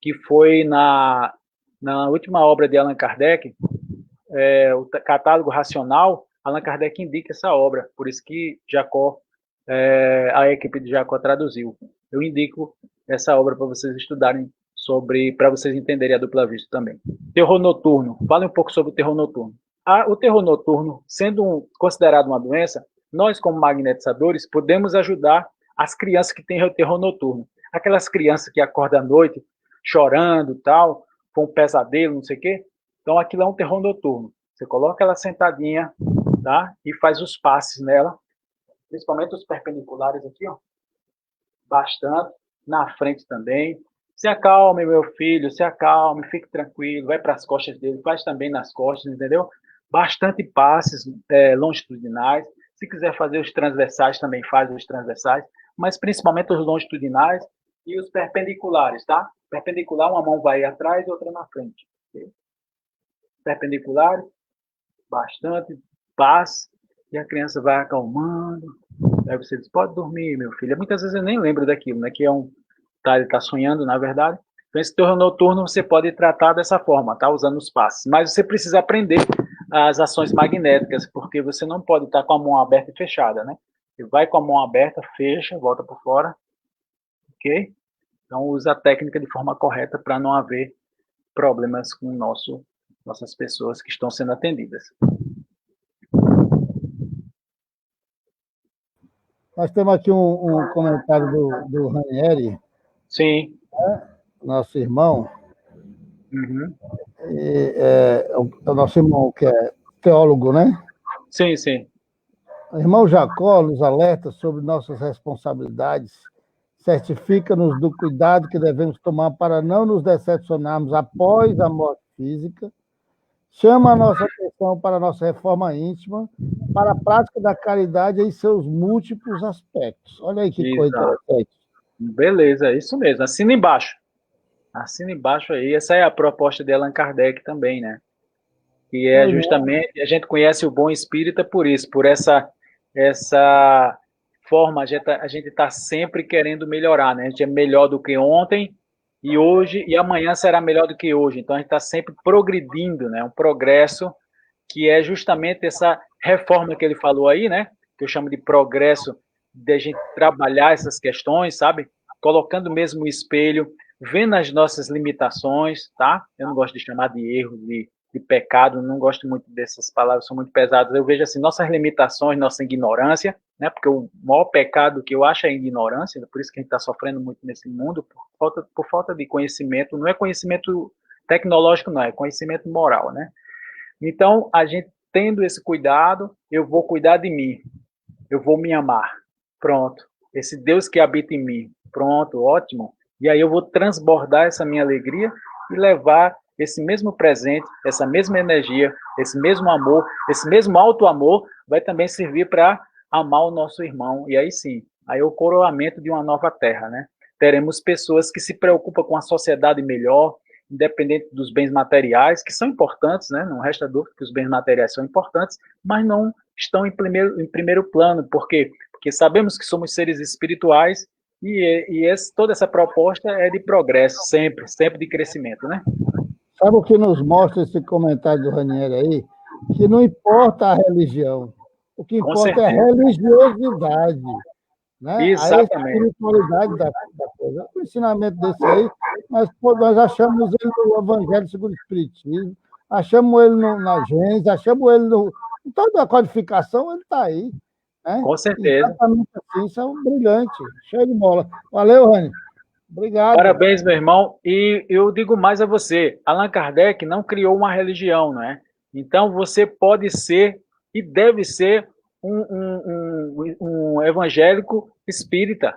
que foi na última obra de Allan Kardec, o Catálogo Racional. Allan Kardec indica essa obra, por isso que a equipe de Jacó traduziu. Eu indico essa obra para vocês estudarem para vocês entenderem a dupla vista também. Terror noturno. Fale um pouco sobre o terror noturno. O terror noturno, sendo considerado uma doença, nós, como magnetizadores, podemos ajudar as crianças que têm o terror noturno. Aquelas crianças que acordam à noite chorando, tal, com um pesadelo, não sei o quê. Então, aquilo é um terror noturno. Você coloca ela sentadinha, tá? E faz os passes nela, principalmente os perpendiculares aqui, ó. Bastante. Na frente também. Se acalme, meu filho, se acalme, fique tranquilo, vai para as costas dele, faz também nas costas, entendeu? Bastante passes longitudinais. Se quiser fazer os transversais, também faz os transversais, mas principalmente os longitudinais e os perpendiculares, tá? Perpendicular, uma mão vai atrás e outra na frente. Okay? Perpendiculares, bastante paz, e a criança vai acalmando. Aí você diz, pode dormir, meu filho. Muitas vezes eu nem lembro daquilo, né? Que ele está sonhando, na verdade. Então, esse terror noturno você pode tratar dessa forma, tá? Usando os passos. Mas você precisa aprender as ações magnéticas, porque você não pode estar com a mão aberta e fechada, né? Você vai com a mão aberta, fecha, volta por fora. Ok? Então, usa a técnica de forma correta para não haver problemas com nossas pessoas que estão sendo atendidas. Nós temos aqui um comentário do Ranieri, Sim. Nosso irmão. Uhum. O nosso irmão que é teólogo, né? Sim, sim. O irmão Jacó nos alerta sobre nossas responsabilidades, certifica-nos do cuidado que devemos tomar para não nos decepcionarmos após a morte física, chama a nossa atenção para a nossa reforma íntima, para a prática da caridade em seus múltiplos aspectos. Olha aí que coisa interessante. Beleza, é isso mesmo. Assina embaixo. Assina embaixo aí. Essa é a proposta de Allan Kardec também, né? Que é justamente, a gente conhece o bom espírita por isso, por essa forma, a gente está sempre querendo melhorar, né? A gente é melhor do que ontem, e hoje, e amanhã será melhor do que hoje. Então, a gente está sempre progredindo, né? Um progresso que é justamente essa reforma que ele falou aí, né? Que eu chamo de progresso, de a gente trabalhar essas questões, sabe? Colocando mesmo o espelho, vendo as nossas limitações, tá? Eu não gosto de chamar de erro, de pecado, não gosto muito dessas palavras, são muito pesadas. Eu vejo assim, nossas limitações, nossa ignorância, né? Porque o maior pecado que eu acho é a ignorância, por isso que a gente está sofrendo muito nesse mundo, por falta de conhecimento. Não é conhecimento tecnológico, não, é conhecimento moral, né? Então, a gente tendo esse cuidado, eu vou cuidar de mim, eu vou me amar. Pronto. Esse Deus que habita em mim. Pronto, ótimo. E aí eu vou transbordar essa minha alegria e levar esse mesmo presente, essa mesma energia, esse mesmo amor, esse mesmo alto amor, vai também servir para amar o nosso irmão. E aí sim, aí é o coroamento de uma nova terra, né? Teremos pessoas que se preocupam com a sociedade melhor, independente dos bens materiais, que são importantes, né? Não resta dúvida que os bens materiais são importantes, mas não estão em primeiro plano. Por quê? Porque sabemos que somos seres espirituais e toda essa proposta é de progresso, sempre de crescimento, né? Sabe o que nos mostra esse comentário do Ranieri aí? Que não importa a religião, o que importa é a religiosidade, né? Exatamente. A espiritualidade da coisa. O ensinamento desse aí, nós achamos ele no Evangelho segundo o Espiritismo, achamos ele na Gênesis, achamos ele em toda a codificação, ele está aí. Né? Com certeza. Exatamente assim, isso é um brilhante, show de bola. Valeu, Rani. Obrigado. Parabéns, meu irmão. E eu digo mais a você, Allan Kardec não criou uma religião, não é? Então você pode ser e deve ser um evangélico espírita.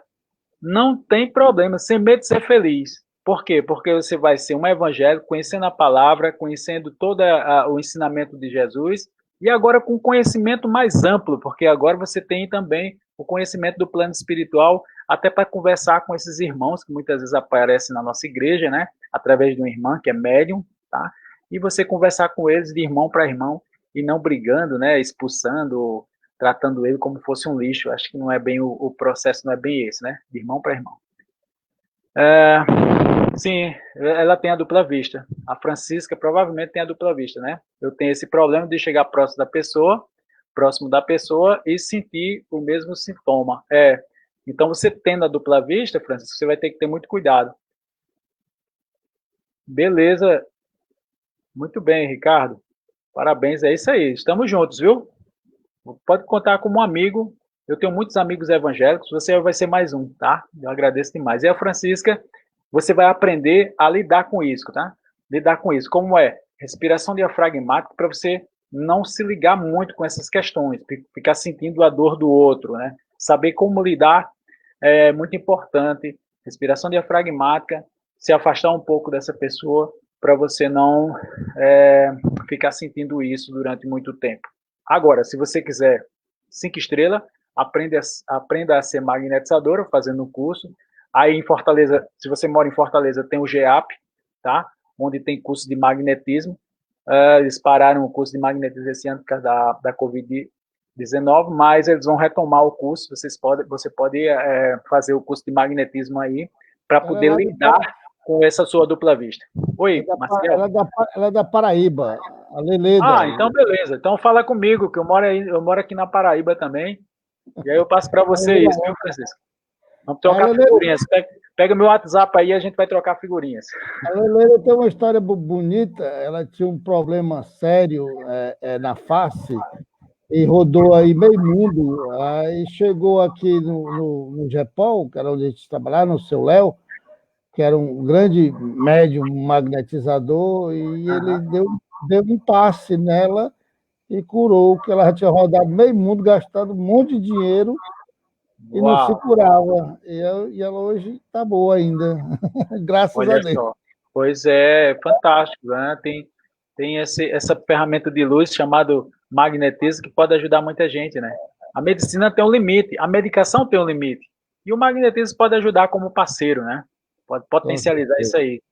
Não tem problema, sem medo de ser feliz. Por quê? Porque você vai ser um evangélico, conhecendo a palavra, conhecendo todo o ensinamento de Jesus, e agora com conhecimento mais amplo, porque agora você tem também o conhecimento do plano espiritual, até para conversar com esses irmãos que muitas vezes aparecem na nossa igreja, né? Através de uma irmã que é médium, tá? E você conversar com eles de irmão para irmão, e não brigando, né? Expulsando, tratando ele como fosse um lixo. Acho que não é bem o processo, não é bem esse, né? De irmão para irmão. Sim, ela tem a dupla vista. A Francisca provavelmente tem a dupla vista, né? Eu tenho esse problema de chegar próximo da pessoa e sentir o mesmo sintoma. Então, você tendo a dupla vista, Francisco, você vai ter que ter muito cuidado. Beleza. Muito bem, Ricardo. Parabéns, é isso aí. Estamos juntos, viu? Pode contar como um amigo. Eu tenho muitos amigos evangélicos, você vai ser mais um, tá? Eu agradeço demais. E a Francisca, você vai aprender a lidar com isso, tá? Lidar com isso. Como é? Respiração diafragmática para você não se ligar muito com essas questões, ficar sentindo a dor do outro, né? Saber como lidar é muito importante. Respiração diafragmática, se afastar um pouco dessa pessoa para você não ficar sentindo isso durante muito tempo. Agora, se você quiser 5 estrelas, aprenda a ser magnetizadora fazendo um curso. Aí em Fortaleza, se você mora em Fortaleza, tem o GEAP, tá? Onde tem curso de magnetismo. Eles pararam o curso de magnetismo esse ano por causa da Covid-19, mas eles vão retomar o curso. Você pode fazer o curso de magnetismo aí para poder lidar com essa sua dupla vista. Oi, Marcelo. Ela é da Paraíba, a Leleda. Ah, então beleza. Então fala comigo, que eu moro aqui na Paraíba também. E aí eu passo para você isso, viu, Francisco? Vamos trocar figurinhas. Pega meu WhatsApp aí e a gente vai trocar figurinhas. A Leleda tem uma história bonita. Ela tinha um problema sério na face e rodou aí meio mundo. Aí chegou aqui no Japão, que era onde a gente trabalhava, no seu Léo, que era um grande médium magnetizador, e ele deu um passe nela e curou, que ela já tinha rodado meio mundo, gastado um monte de dinheiro e não se curava. E ela hoje está boa ainda, graças a Deus. Só. Pois é, fantástico, né? Tem essa ferramenta de luz chamado magnetismo que pode ajudar muita gente, né? A medicina tem um limite, a medicação tem um limite, e o magnetismo pode ajudar como parceiro, né? Pode potencializar isso aí.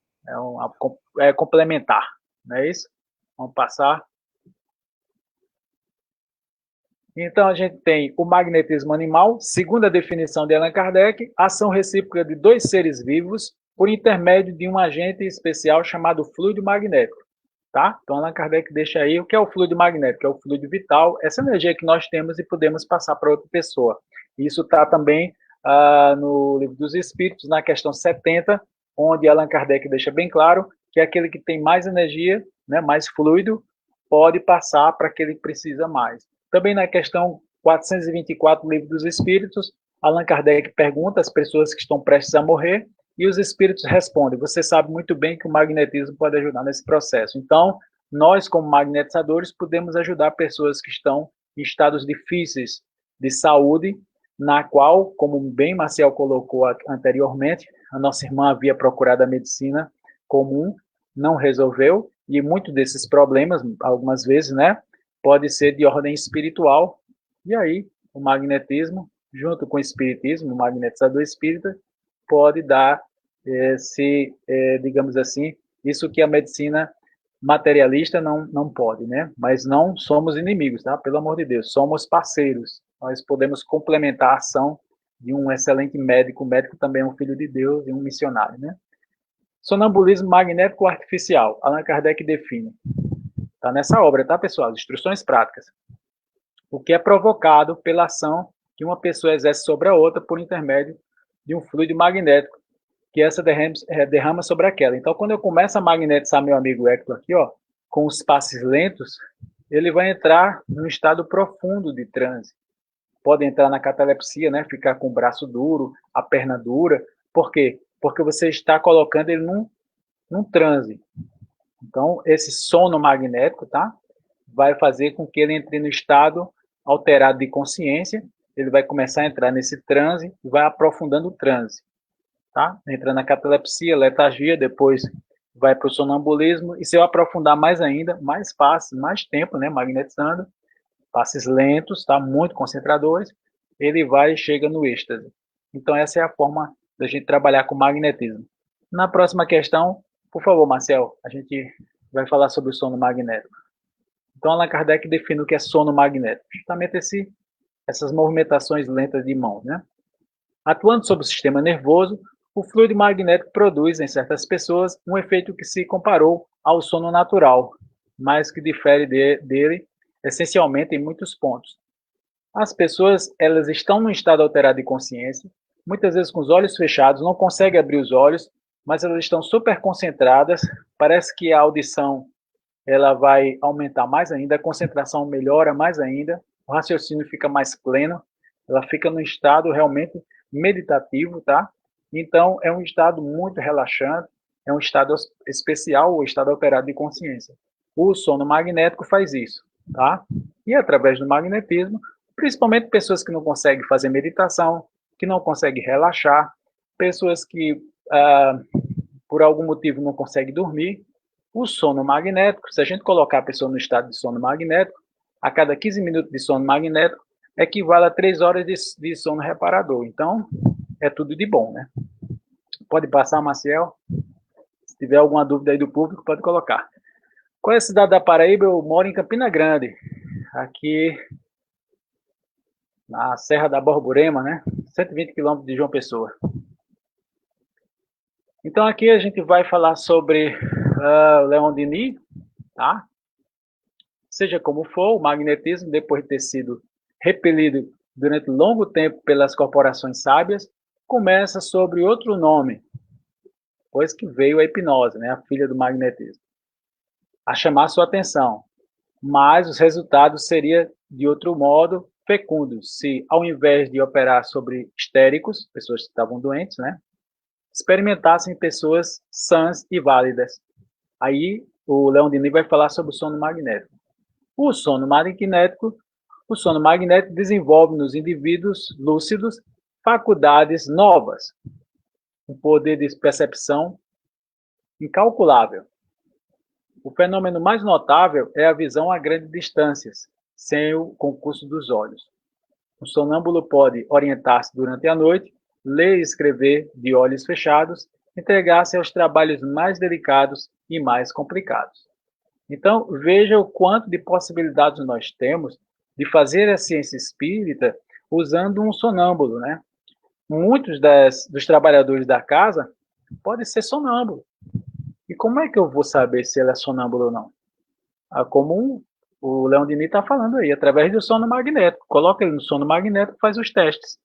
É complementar, não é isso? Vamos passar. Então, a gente tem o magnetismo animal, segundo a definição de Allan Kardec, ação recíproca de dois seres vivos por intermédio de um agente especial chamado fluido magnético. Tá? Então, Allan Kardec deixa aí o que é o fluido magnético, é o fluido vital, essa energia que nós temos e podemos passar para outra pessoa. Isso está também no Livro dos Espíritos, na questão 70, onde Allan Kardec deixa bem claro que aquele que tem mais energia, né, mais fluido, pode passar para aquele que precisa mais. Também na questão 424 do Livro dos Espíritos, Allan Kardec pergunta às pessoas que estão prestes a morrer, e os espíritos respondem. Você sabe muito bem que o magnetismo pode ajudar nesse processo. Então, nós, como magnetizadores, podemos ajudar pessoas que estão em estados difíceis de saúde, na qual, como bem Marcel colocou anteriormente, a nossa irmã havia procurado a medicina comum, não resolveu, e muitos desses problemas, algumas vezes, né, pode ser de ordem espiritual. E aí, o magnetismo, junto com o espiritismo, o magnetizador espírita, pode dar, digamos assim, isso que a medicina materialista não pode, né? Mas não somos inimigos, tá? Pelo amor de Deus, somos parceiros. Nós podemos complementar a ação de um excelente médico. O médico também é um filho de Deus e um missionário, né? Sonambulismo magnético artificial. Allan Kardec define. Tá nessa obra, tá, pessoal? Instruções práticas. O que é provocado pela ação que uma pessoa exerce sobre a outra por intermédio de um fluido magnético que essa derrama sobre aquela. Então, quando eu começo a magnetizar meu amigo Hector aqui, ó, com os passes lentos, ele vai entrar num estado profundo de transe. Pode entrar na catalepsia, né? Ficar com o braço duro, a perna dura. Por quê? Porque você está colocando ele num transe. Então, esse sono magnético, tá? Vai fazer com que ele entre no estado alterado de consciência. Ele vai começar a entrar nesse transe e vai aprofundando o transe. Tá? Entra na catalepsia, letargia, depois vai para o sonambulismo, e se eu aprofundar mais ainda, mais passes, mais tempo, né, magnetizando, passes lentos, tá, muito concentradores, ele vai e chega no êxtase. Então essa é a forma da gente trabalhar com magnetismo. Na próxima questão, por favor, Marcel, a gente vai falar sobre o sono magnético. Então Allan Kardec define o que é sono magnético, justamente essas movimentações lentas de mãos, né? Atuando sobre o sistema nervoso, o fluido magnético produz, em certas pessoas, um efeito que se comparou ao sono natural, mas que difere dele essencialmente em muitos pontos. As pessoas, elas estão num estado alterado de consciência, muitas vezes com os olhos fechados, não conseguem abrir os olhos, mas elas estão super concentradas, parece que a audição ela vai aumentar mais ainda, a concentração melhora mais ainda, o raciocínio fica mais pleno, ela fica num estado realmente meditativo, tá? Então, é um estado muito relaxante, é um estado especial, o estado alterado de consciência. O sono magnético faz isso, tá? E através do magnetismo, principalmente pessoas que não conseguem fazer meditação, que não conseguem relaxar, pessoas que, por algum motivo, não conseguem dormir, o sono magnético, se a gente colocar a pessoa no estado de sono magnético, a cada 15 minutos de sono magnético, equivale a 3 horas de sono reparador. Então, é tudo de bom, né? Pode passar, Maciel. Se tiver alguma dúvida aí do público, pode colocar. Qual é a cidade da Paraíba? Eu moro em Campina Grande, aqui na Serra da Borborema, né? 120 quilômetros de João Pessoa. Então, aqui a gente vai falar sobre Leon Denis, tá? Seja como for, o magnetismo, depois de ter sido repelido durante longo tempo pelas corporações sábias, começa sobre outro nome, depois que veio a hipnose, né, a filha do magnetismo, a chamar sua atenção. Mas os resultados seriam de outro modo fecundos, se ao invés de operar sobre histéricos, pessoas que estavam doentes, né, experimentassem pessoas sãs e válidas. Aí o Leon Denis vai falar sobre o sono magnético. O sono magnético desenvolve nos indivíduos lúcidos faculdades novas, um poder de percepção incalculável. O fenômeno mais notável é a visão a grandes distâncias, sem o concurso dos olhos. O sonâmbulo pode orientar-se durante a noite, ler e escrever de olhos fechados, entregar-se aos trabalhos mais delicados e mais complicados. Então, veja o quanto de possibilidades nós temos de fazer a ciência espírita usando um sonâmbulo, né? Muitos dos trabalhadores da casa podem ser sonâmbulos. E como é que eu vou saber se ele é sonâmbulo ou não? Como o Leon Denis está falando aí, através do sono magnético. Coloca ele no sono magnético, faz os testes.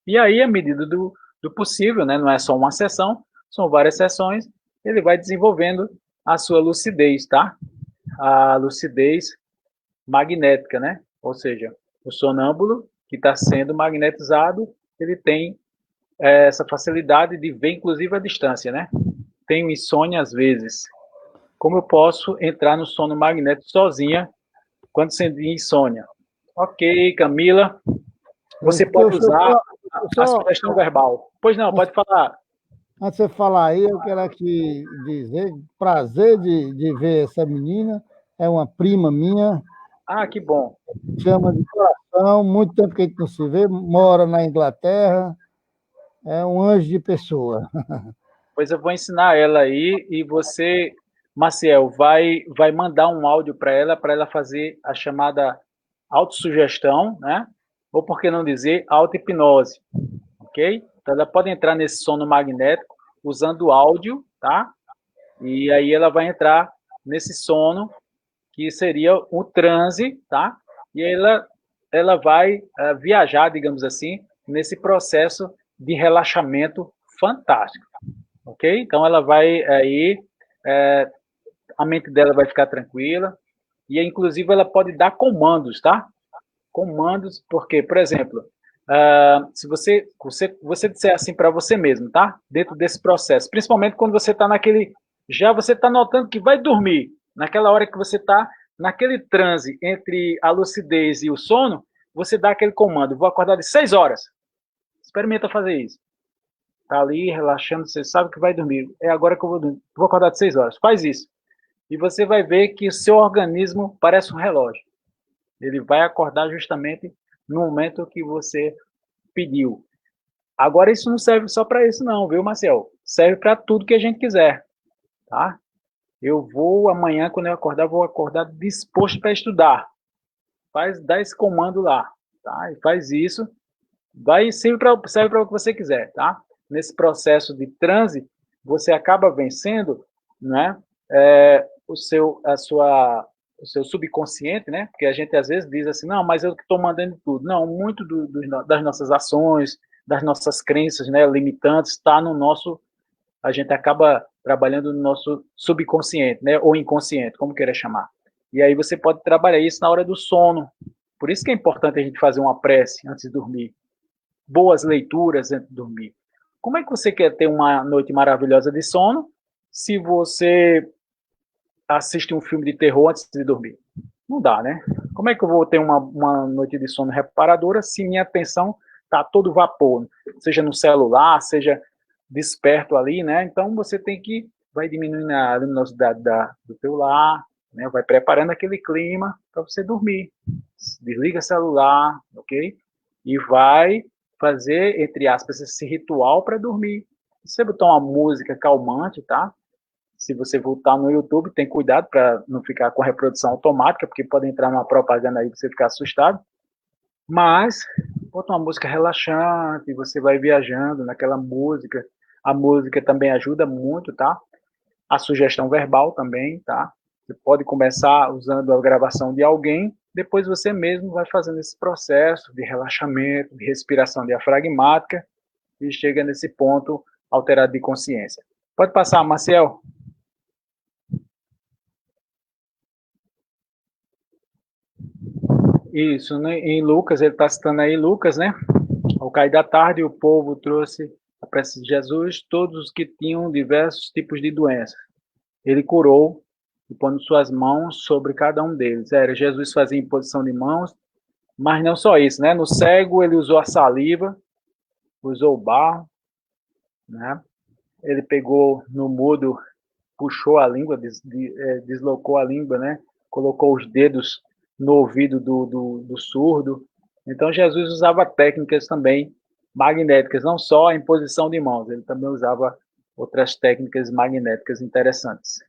E aí, à medida do possível, né? Não é só uma sessão, são várias sessões, ele vai desenvolvendo a sua lucidez, tá? A lucidez magnética, né? Ou seja, o sonâmbulo que está sendo magnetizado, ele tem essa facilidade de ver, inclusive, a distância, né? Tenho insônia às vezes. Como eu posso entrar no sono magnético sozinha quando sentir insônia? Ok, Camila, você pode usar a sugestão verbal. Pois não, pode falar. Antes de você falar aí, eu quero aqui dizer, prazer de ver essa menina, é uma prima minha. Ah, que bom. Chama de coração, muito tempo que a gente não se vê, mora na Inglaterra, é um anjo de pessoa. Pois eu vou ensinar ela aí e você, Maciel, vai mandar um áudio para ela fazer a chamada autossugestão, né? Ou por que não dizer auto-hipnose, ok? Então ela pode entrar nesse sono magnético usando áudio, tá? E aí ela vai entrar nesse sono que seria o transe, tá? E ela vai viajar, digamos assim, nesse processo de relaxamento fantástico, ok? Então ela vai aí, a mente dela vai ficar tranquila e inclusive ela pode dar comandos, tá? Comandos, porque, por exemplo, se você disser assim para você mesmo, tá? Dentro desse processo, principalmente quando você está você está notando que vai dormir, naquela hora que você está naquele transe entre a lucidez e o sono, você dá aquele comando, vou acordar de 6 horas. Experimenta fazer isso. Tá ali, relaxando, você sabe que vai dormir. É agora que eu vou dormir. Vou acordar de 6 horas. Faz isso. E você vai ver que o seu organismo parece um relógio. Ele vai acordar justamente no momento que você pediu. Agora, isso não serve só para isso não, viu, Marcel? Serve para tudo que a gente quiser, tá? Eu vou, amanhã, quando eu acordar, vou acordar disposto para estudar. Dá esse comando lá, tá? E faz isso. Serve para o que você quiser, tá? Nesse processo de transe, você acaba vencendo, né? O seu subconsciente, né? Porque a gente às vezes diz assim, não, mas eu que estou mandando tudo. Não, muito das nossas ações, das nossas crenças, né, limitantes, está no nosso, a gente acaba trabalhando no nosso subconsciente, né, ou inconsciente, como queira chamar. E aí você pode trabalhar isso na hora do sono. Por isso que é importante a gente fazer uma prece antes de dormir, boas leituras antes de dormir. Como é que você quer ter uma noite maravilhosa de sono se você assiste um filme de terror antes de dormir? Não dá, né? Como é que eu vou ter uma noite de sono reparadora se minha atenção está todo vapor, seja no celular, seja desperto ali, né? Então você tem que vai diminuindo a luminosidade do teu lar, né? Vai preparando aquele clima para você dormir. Desliga o celular, ok? E vai fazer, entre aspas, esse ritual para dormir. Você botar uma música calmante, tá? Se você voltar no YouTube, tem cuidado para não ficar com a reprodução automática, porque pode entrar numa propaganda aí e você ficar assustado. Mas, bota uma música relaxante, você vai viajando naquela música. A música também ajuda muito, tá? A sugestão verbal também, tá? Você pode começar usando a gravação de alguém, depois você mesmo vai fazendo esse processo de relaxamento, de respiração diafragmática e chega nesse ponto alterado de consciência. Pode passar, Marcel. Isso, né? Em Lucas, ele está citando aí Lucas, né? Ao cair da tarde, o povo trouxe a prece de Jesus todos os que tinham diversos tipos de doenças. Ele curou e pondo suas mãos sobre cada um deles. Era, Jesus fazia imposição de mãos, mas não só isso, né? No cego, ele usou a saliva, usou o barro, né? Ele pegou no mudo, puxou a língua, deslocou a língua, né? Colocou os dedos no ouvido do surdo. Então, Jesus usava técnicas também magnéticas, não só a imposição de mãos, ele também usava outras técnicas magnéticas interessantes.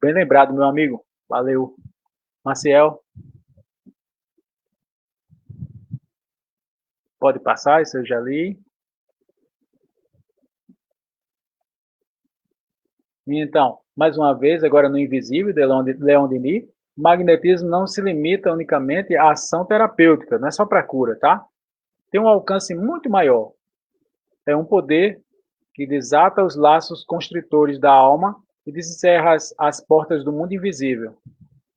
Bem lembrado, meu amigo. Valeu. Maciel, pode passar, isso eu já li. Então, mais uma vez, agora no Invisível, de Leon Denis, magnetismo não se limita unicamente à ação terapêutica, não é só para cura, tá? Tem um alcance muito maior. É um poder que desata os laços constritores da alma e desencerra as portas do mundo invisível.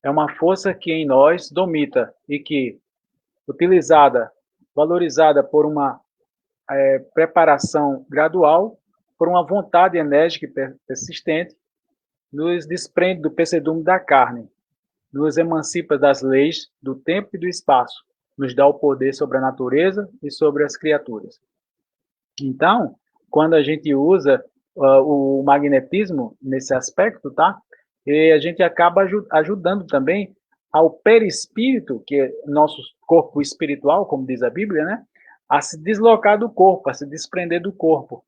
É uma força que em nós domita e que, utilizada, valorizada por uma preparação gradual, por uma vontade enérgica e persistente, nos desprende do percedume da carne, nos emancipa das leis do tempo e do espaço, nos dá o poder sobre a natureza e sobre as criaturas. Então, quando a gente usa o magnetismo nesse aspecto, tá? E a gente acaba ajudando também ao perispírito, que é nosso corpo espiritual, como diz a Bíblia, né? A se deslocar do corpo, a se desprender do corpo.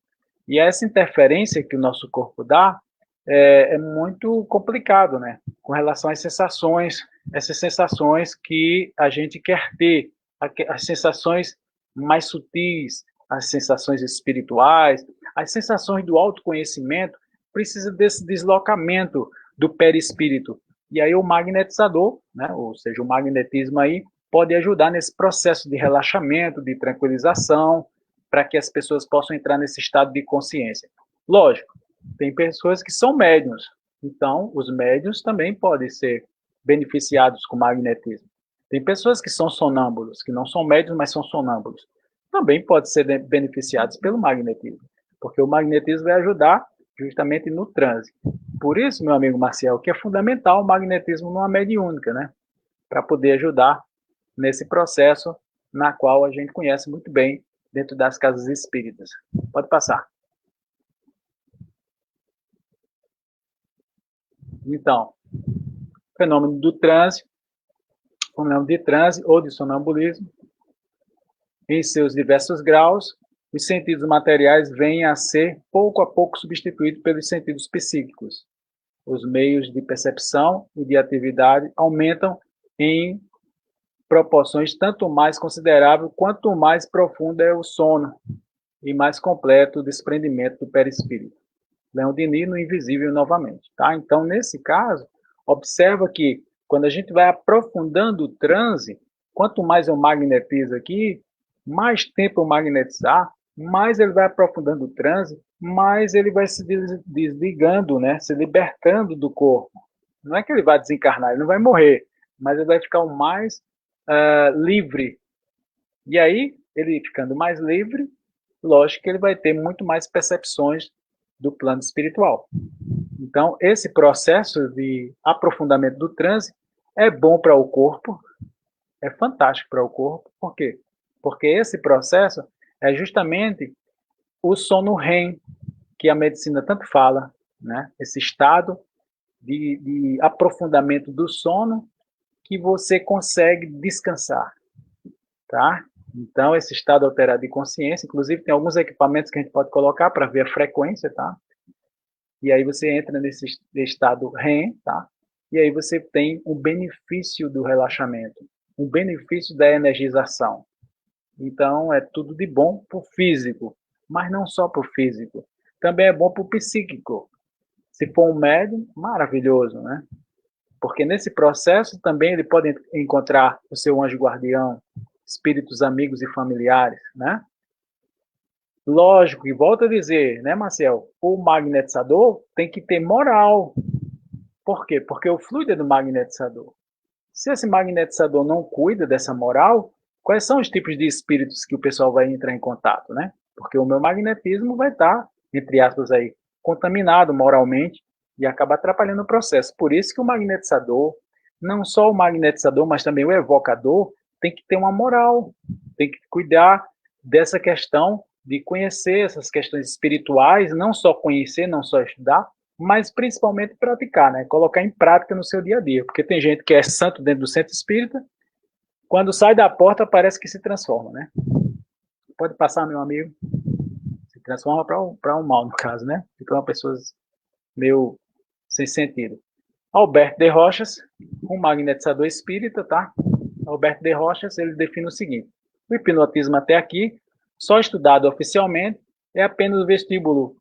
E essa interferência que o nosso corpo dá é muito complicado, né? Com relação às sensações, essas sensações que a gente quer ter, as sensações mais sutis, as sensações espirituais, as sensações do autoconhecimento, precisa desse deslocamento do perispírito. E aí o magnetizador, né, ou seja, o magnetismo aí, pode ajudar nesse processo de relaxamento, de tranquilização, para que as pessoas possam entrar nesse estado de consciência. Lógico, tem pessoas que são médiums, então os médiums também podem ser beneficiados com magnetismo. Tem pessoas que são sonâmbulos, que não são médiums, mas são sonâmbulos. Também podem ser beneficiados pelo magnetismo, porque o magnetismo vai ajudar justamente no transe. Por isso, meu amigo Marcial, que é fundamental o magnetismo numa mediúnica, né? Para poder ajudar nesse processo na qual a gente conhece muito bem dentro das casas espíritas. Pode passar. Então, fenômeno do transe, fenômeno de transe ou de sonambulismo, em seus diversos graus, os sentidos materiais vêm a ser pouco a pouco substituídos pelos sentidos psíquicos. Os meios de percepção e de atividade aumentam em proporções tanto mais consideráveis quanto mais profundo é o sono e mais completo o desprendimento do perispírito. Leon Denis no Invisível novamente. Tá? Então, nesse caso, observa que quando a gente vai aprofundando o transe, quanto mais eu magnetizo aqui, mais tempo magnetizar, mais ele vai aprofundando o transe, mais ele vai se desligando, né? Se libertando do corpo. Não é que ele vai desencarnar, ele não vai morrer, mas ele vai ficar o mais livre. E aí, ele ficando mais livre, lógico que ele vai ter muito mais percepções do plano espiritual. Então, esse processo de aprofundamento do transe é bom para o corpo, é fantástico para o corpo. Por quê? Porque esse processo é justamente o sono REM, que a medicina tanto fala, né? Esse estado de aprofundamento do sono que você consegue descansar, tá? Então, esse estado alterado de consciência, inclusive tem alguns equipamentos que a gente pode colocar para ver a frequência, tá? E aí você entra nesse estado REM, tá? E aí você tem um benefício do relaxamento, um benefício da energização. Então, é tudo de bom para o físico, mas não só para o físico. Também é bom para o psíquico. Se for um médium, maravilhoso, né? Porque nesse processo também ele pode encontrar o seu anjo guardião, espíritos amigos e familiares, né? Lógico, e volto a dizer, né, Marcel? O magnetizador tem que ter moral. Por quê? Porque o fluido é do magnetizador. Se esse magnetizador não cuida dessa moral, quais são os tipos de espíritos que o pessoal vai entrar em contato, né? Porque o meu magnetismo vai estar, entre aspas, aí, contaminado moralmente e acaba atrapalhando o processo. Por isso que o magnetizador, não só o magnetizador, mas também o evocador, tem que ter uma moral, tem que cuidar dessa questão de conhecer essas questões espirituais, não só conhecer, não só estudar, mas principalmente praticar, né? Colocar em prática no seu dia a dia. Porque tem gente que é santo dentro do centro espírita, quando sai da porta parece que se transforma, né? Pode passar, meu amigo. Se transforma para um mal, no caso, né? Fica uma pessoa meio sem sentido. Alberto de Rochas, um magnetizador espírita, tá? Alberto de Rochas, ele define o seguinte: o hipnotismo até aqui, só estudado oficialmente, é apenas o vestíbulo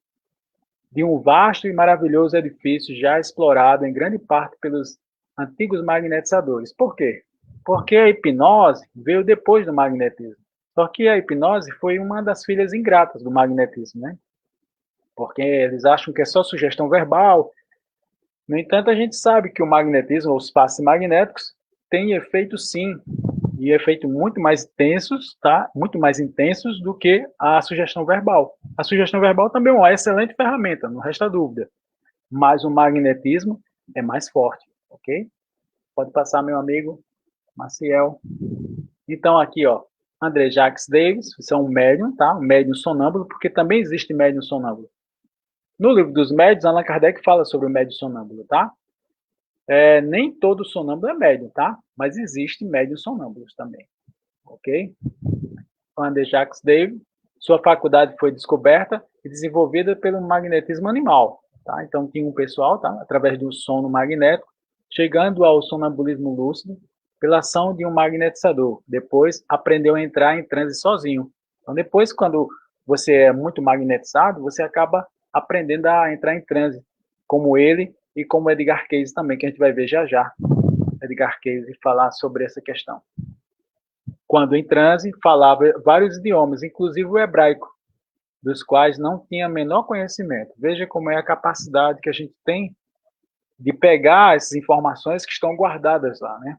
de um vasto e maravilhoso edifício já explorado em grande parte pelos antigos magnetizadores. Por quê? Porque a hipnose veio depois do magnetismo. Só que a hipnose foi uma das filhas ingratas do magnetismo, né? Porque eles acham que é só sugestão verbal. No entanto, a gente sabe que o magnetismo, ou os passes magnéticos, tem efeito sim, e efeito muito mais intensos, tá? Muito mais intensos do que a sugestão verbal. A sugestão verbal também é uma excelente ferramenta, não resta dúvida. Mas o magnetismo é mais forte, ok? Pode passar, meu amigo Maciel. Então, aqui, ó, André Jacques Davis, você é um médium, tá? Um médium sonâmbulo, porque também existe médium sonâmbulo. No livro dos médiuns, Allan Kardec fala sobre o médium sonâmbulo, tá? Nem todo sonâmbulo é médium, tá? Mas existe médiums sonâmbulos também, ok? André Jacques Davis, sua faculdade foi descoberta e desenvolvida pelo magnetismo animal, tá? Então, tinha um pessoal, tá? Através do sono magnético, chegando ao sonambulismo lúcido pela ação de um magnetizador. Depois, aprendeu a entrar em transe sozinho. Então, depois, quando você é muito magnetizado, você acaba aprendendo a entrar em transe, como ele e como Edgar Cayce também, que a gente vai ver já já. Edgar Cayce falar sobre essa questão. Quando em transe, falava vários idiomas, inclusive o hebraico, dos quais não tinha menor conhecimento. Veja como é a capacidade que a gente tem de pegar essas informações que estão guardadas lá, né?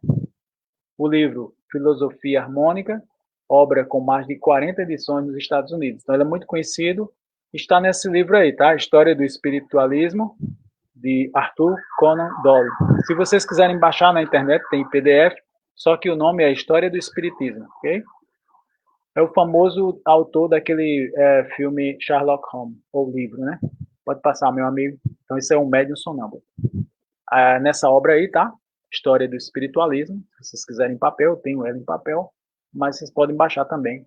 O livro Filosofia Harmônica, obra com mais de 40 edições nos Estados Unidos. Então, ele é muito conhecido, está nesse livro aí, tá? História do Espiritualismo, de Arthur Conan Doyle. Se vocês quiserem baixar na internet, tem PDF, só que o nome é História do Espiritismo, ok? É o famoso autor daquele filme Sherlock Holmes, ou livro, né? Pode passar, meu amigo. Então, isso é um médium sonâmbulo. Nessa obra aí, tá? História do Espiritualismo. Se vocês quiserem em papel, eu tenho ela em papel, mas vocês podem baixar também.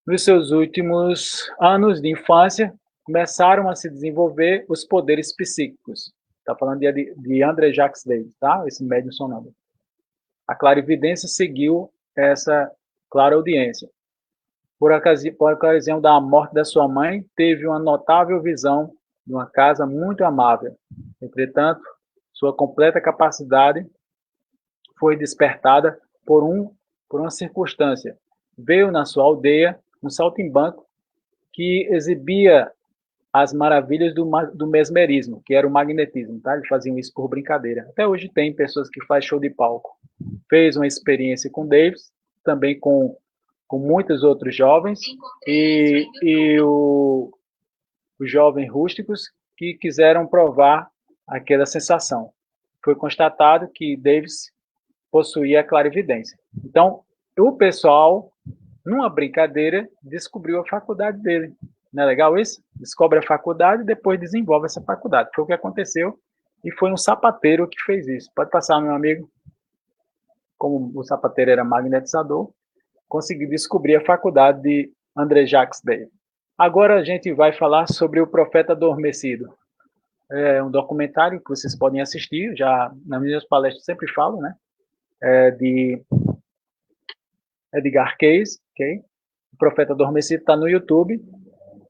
Nos seus últimos anos de infância, começaram a se desenvolver os poderes psíquicos. Está falando de André Jacques Davis, tá? Esse médium sonâmbulo. A clarividência seguiu essa clara audiência. Por ocasião da morte da sua mãe, teve uma notável visão de uma casa muito amável. Entretanto, sua completa capacidade foi despertada por uma circunstância. veio na sua aldeia um saltimbanco que exibia as maravilhas do mesmerismo, que era o magnetismo, tá? Eles faziam isso por brincadeira. Até hoje tem pessoas que fazem show de palco. Fez uma experiência com Davis, também com muitos outros jovens, e os jovens rústicos que quiseram provar aquela sensação. Foi constatado que Davis possuía clarividência. Então, o pessoal, numa brincadeira, descobriu a faculdade dele. Não é legal isso? Descobre a faculdade e depois desenvolve essa faculdade. Foi o que aconteceu e foi um sapateiro que fez isso. Pode passar, meu amigo. Como o sapateiro era magnetizador, conseguiu descobrir a faculdade de André Jacques Day. Agora a gente vai falar sobre o Profeta Adormecido. É um documentário que vocês podem assistir, já nas minhas palestras sempre falo, né? De Edgar Cayce, ok? O Profeta Adormecido está no YouTube.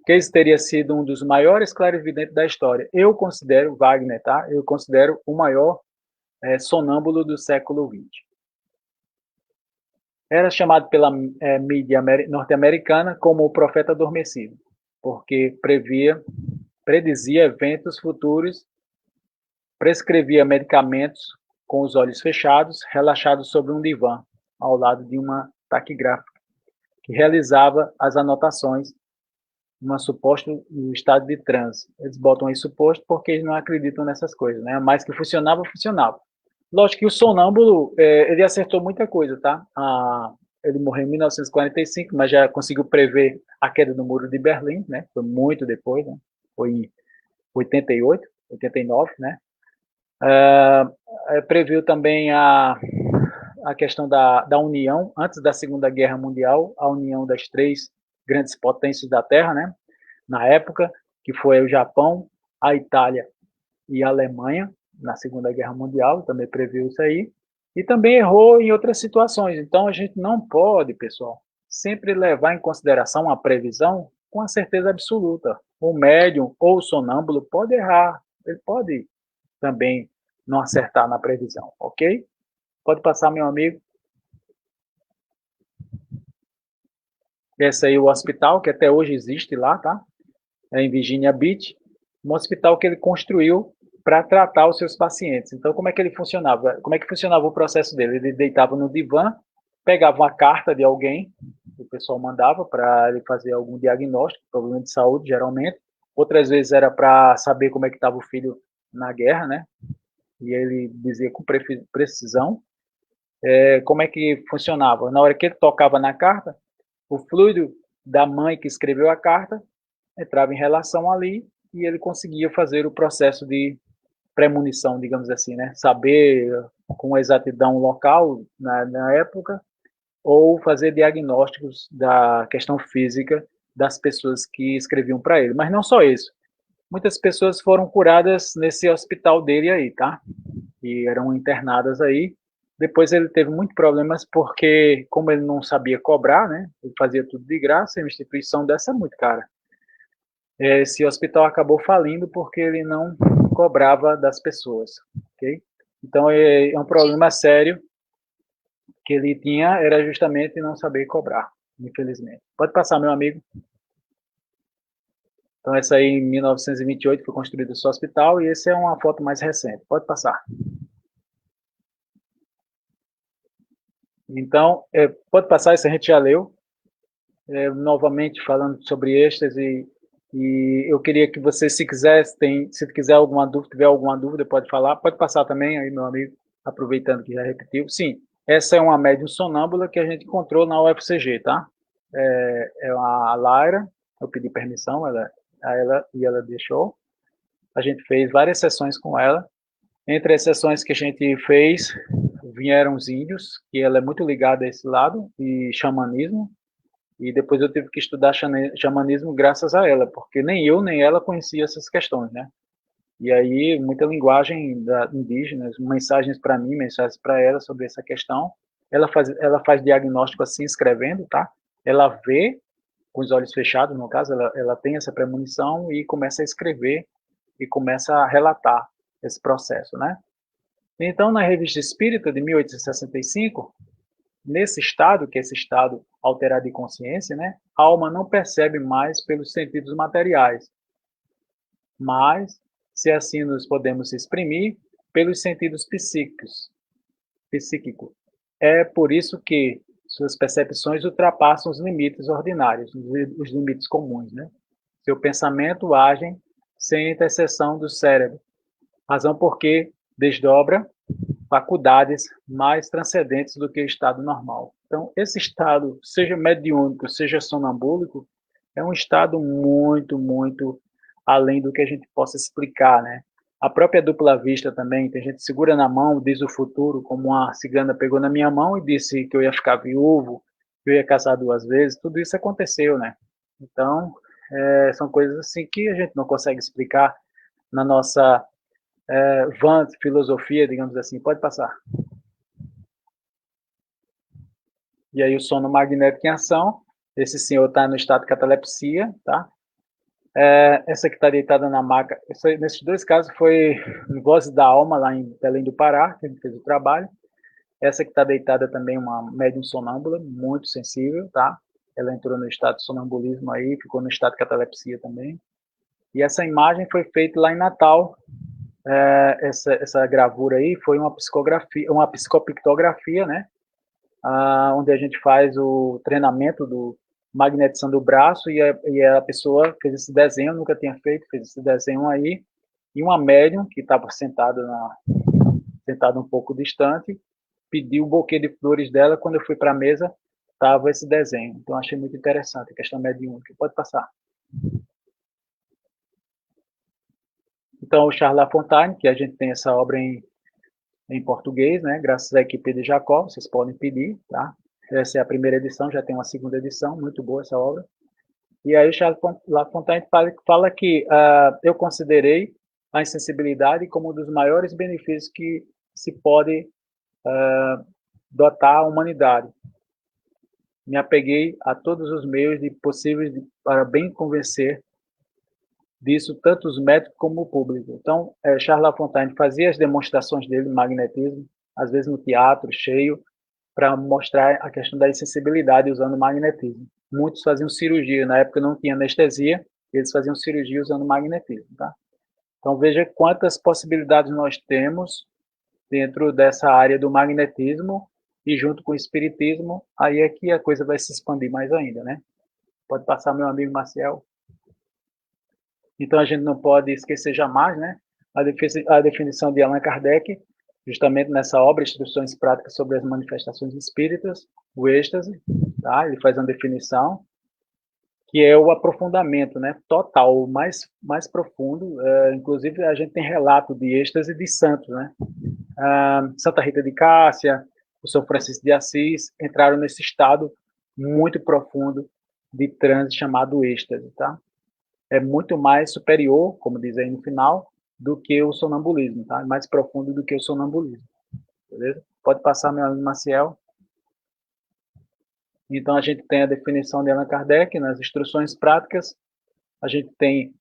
Cayce teria sido um dos maiores clarividentes da história. Eu considero, Wagner, tá? Eu considero o maior sonâmbulo do século XX. Era chamado pela mídia norte-americana como o Profeta Adormecido, porque predizia eventos futuros, prescrevia medicamentos com os olhos fechados, relaxados sobre um divã, ao lado de uma taquigráfica, que realizava as anotações num suposto estado de transe. Eles botam aí suposto porque eles não acreditam nessas coisas, né? Mas que funcionava, funcionava. Lógico que o sonâmbulo, ele acertou muita coisa, tá? Ele morreu em 1945, mas já conseguiu prever a queda do Muro de Berlim, né? Foi muito depois, né? Foi em 88, 89, né? Previu também a questão da união, antes da Segunda Guerra Mundial, a união das três grandes potências da Terra, né? Na época, que foi o Japão, a Itália e a Alemanha, na Segunda Guerra Mundial, também previu isso aí, e também errou em outras situações. Então, a gente não pode, pessoal, sempre levar em consideração a previsão com a certeza absoluta. O médium ou o sonâmbulo pode errar, ele pode também não acertar na previsão, ok? Pode passar, meu amigo. Esse aí é o hospital, que até hoje existe lá, tá? É em Virginia Beach, um hospital que ele construiu para tratar os seus pacientes. Então, como é que ele funcionava? Como é que funcionava o processo dele? Ele deitava no divã, pegava uma carta de alguém, que o pessoal mandava para ele fazer algum diagnóstico, problema de saúde, geralmente. Outras vezes era para saber como é que estava o filho na guerra, né? E ele dizia com precisão como é que funcionava. Na hora que ele tocava na carta, o fluido da mãe que escreveu a carta entrava em relação ali e ele conseguia fazer o processo de premonição, digamos assim, né? Saber com exatidão local na época ou fazer diagnósticos da questão física das pessoas que escreviam para ele. Mas não só isso. Muitas pessoas foram curadas nesse hospital dele aí, tá? E eram internadas aí. Depois ele teve muitos problemas porque, como ele não sabia cobrar, né? Ele fazia tudo de graça, e uma instituição dessa é muito cara. Esse hospital acabou falindo porque ele não cobrava das pessoas, ok? Então é um problema sério que ele tinha, era justamente não saber cobrar, infelizmente. Pode passar, meu amigo. Então essa aí em 1928 foi construído esse hospital e essa é uma foto mais recente. Pode passar. Então, pode passar, isso a gente já leu. Novamente falando sobre êxtase e eu queria que você, se quiser alguma dúvida, tiver alguma dúvida, pode falar. Pode passar também aí, meu amigo, aproveitando que já repetiu. Sim, essa é uma médium sonâmbula que a gente encontrou na UFCG, tá? É a Laira, eu pedi permissão a ela e ela deixou. A gente fez várias sessões com ela. Entre as sessões que a gente fez, vieram os índios, que ela é muito ligada a esse lado, e xamanismo. E depois eu tive que estudar xamanismo graças a ela, porque nem eu nem ela conhecia essas questões, né? E aí, muita linguagem indígena, mensagens para mim, mensagens para ela sobre essa questão. Ela faz diagnóstico assim, escrevendo, tá? Ela vê, com os olhos fechados, no caso, ela tem essa premonição e começa a escrever e começa a relatar esse processo, né? Então, na Revista Espírita, de 1865, nesse estado, que é esse estado alterado de consciência, né, a alma não percebe mais pelos sentidos materiais, mas, se assim nos podemos exprimir, pelos sentidos psíquicos. É por isso que suas percepções ultrapassam os limites ordinários, os limites comuns, né? Seu pensamento age sem intercessão do cérebro, razão porque desdobra faculdades mais transcendentes do que o estado normal. Então, esse estado, seja mediúnico, seja sonambúlico, é um estado muito, muito além do que a gente possa explicar, né? A própria dupla vista também, tem gente que segura na mão, diz o futuro, como uma cigana pegou na minha mão e disse que eu ia ficar viúvo, que eu ia casar 2 vezes, tudo isso aconteceu, né? Então, são coisas assim que a gente não consegue explicar na nossa van filosofia, digamos assim. Pode passar. E aí o sono magnético em ação, esse senhor está no estado de catalepsia, tá? Essa que está deitada na maca, nesses 2 casos foi Vozes da Alma, lá em Belém do Pará, que a gente fez o trabalho. Essa que está deitada também, uma médium sonâmbula, muito sensível, tá? Ela entrou no estado de sonambulismo aí, ficou no estado de catalepsia também. E essa imagem foi feita lá em Natal. Essa gravura aí foi uma psicografia, uma psicopictografia, né? Onde a gente faz o treinamento do magnetizando o braço e a pessoa fez esse desenho, nunca tinha feito, fez esse desenho aí, e uma médium que estava sentada um pouco distante, pediu o buquê de flores dela, quando eu fui para a mesa, estava esse desenho. Então, achei muito interessante a questão mediúnica. Pode passar. Então, o Charles Lafontaine, que a gente tem essa obra em português, né? Graças à equipe de Jacó, vocês podem pedir, tá? Essa é a primeira edição, já tem uma segunda edição, muito boa essa obra. E aí o Charles Lafontaine fala que eu considerei a insensibilidade como um dos maiores benefícios que se pode dotar a humanidade. Me apeguei a todos os meios possíveis para bem convencer disso tanto os médicos como o público. Então, Charles Lafontaine fazia as demonstrações dele de magnetismo, às vezes no teatro, cheio, para mostrar a questão da insensibilidade usando magnetismo. Muitos faziam cirurgia, na época não tinha anestesia, eles faziam cirurgia usando magnetismo, tá? Então veja quantas possibilidades nós temos dentro dessa área do magnetismo e junto com o espiritismo, aí é que a coisa vai se expandir mais ainda, né? Pode passar, meu amigo Marcel. Então a gente não pode esquecer jamais, né, a definição de Allan Kardec, justamente nessa obra, Instruções Práticas sobre as Manifestações Espíritas, o êxtase, tá? Ele faz uma definição que é o aprofundamento, né, total, o mais profundo. Inclusive a gente tem relato de êxtase de santos, né? Santa Rita de Cássia, o São Francisco de Assis entraram nesse estado muito profundo de transe chamado êxtase, tá? É muito mais superior, como diz aí no final, do que o sonambulismo, tá? Mais profundo do que o sonambulismo, beleza? Pode passar, meu amigo Maciel. Então, a gente tem a definição de Allan Kardec nas instruções práticas, a gente tem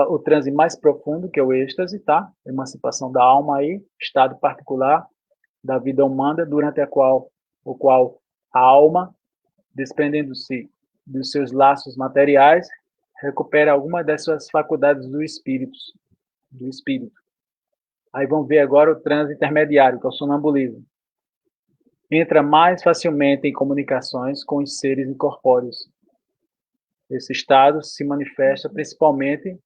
o transe mais profundo, que é o êxtase, tá? Emancipação da alma aí, estado particular da vida humana, durante o qual a alma, desprendendo-se dos seus laços materiais, recupera alguma das suas faculdades do espírito. Aí vamos ver agora o transe intermediário, que é o sonambulismo. Entra mais facilmente em comunicações com os seres incorpóreos. Esse estado se manifesta principalmente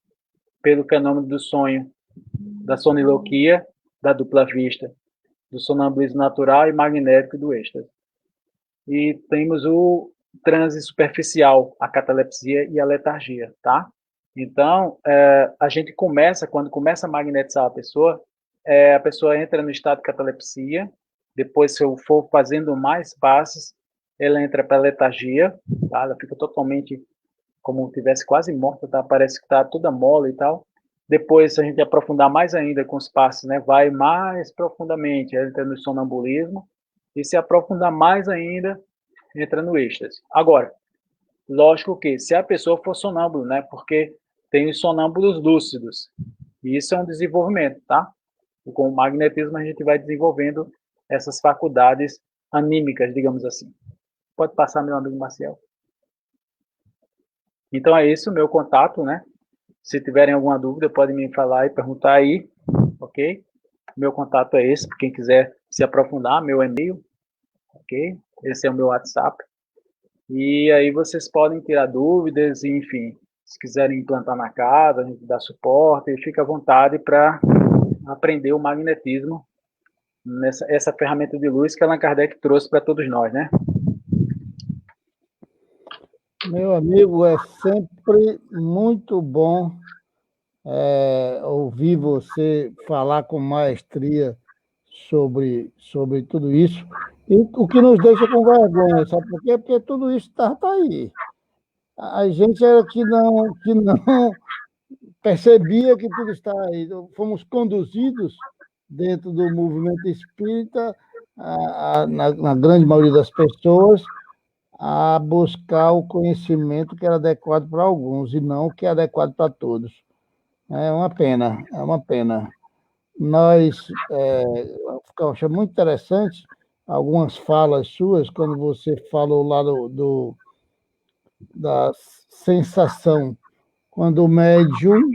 pelo fenômeno do sonho, da soniloquia, da dupla vista, do sonambulismo natural e magnético do êxtase. E temos o transe superficial, a catalepsia e a letargia, tá? Então, a gente começa, quando começa a magnetizar a pessoa entra no estado de catalepsia, depois, se eu for fazendo mais passos, ela entra para a letargia, tá? Ela fica totalmente como se estivesse quase morta, tá? Parece que está toda mole e tal. Depois, se a gente aprofundar mais ainda com os passos, né, vai mais profundamente, entra no sonambulismo, e se aprofundar mais ainda, entra no êxtase. Agora, lógico que se a pessoa for sonâmbulo, né, porque tem os sonâmbulos lúcidos, e isso é um desenvolvimento, tá? Com o magnetismo a gente vai desenvolvendo essas faculdades anímicas, digamos assim. Pode passar, meu amigo Maciel. Então é isso, meu contato, né? Se tiverem alguma dúvida, podem me falar e perguntar aí, ok? Meu contato é esse, para quem quiser se aprofundar, meu e-mail, ok? Esse é o meu WhatsApp. E aí vocês podem tirar dúvidas, e, enfim, se quiserem implantar na casa, a gente dá suporte, e fica à vontade para aprender o magnetismo, essa ferramenta de luz que Allan Kardec trouxe para todos nós, né? Meu amigo, é sempre muito bom ouvir você falar com maestria sobre tudo isso. E o que nos deixa com vergonha, sabe por quê? Porque tudo isso está aí. A gente era que não percebia que tudo está aí. Fomos conduzidos dentro do movimento espírita, na grande maioria das pessoas, a buscar o conhecimento que era adequado para alguns e não o que é adequado para todos. É uma pena, é uma pena. Eu achei muito interessante algumas falas suas, quando você falou lá da sensação, quando o médium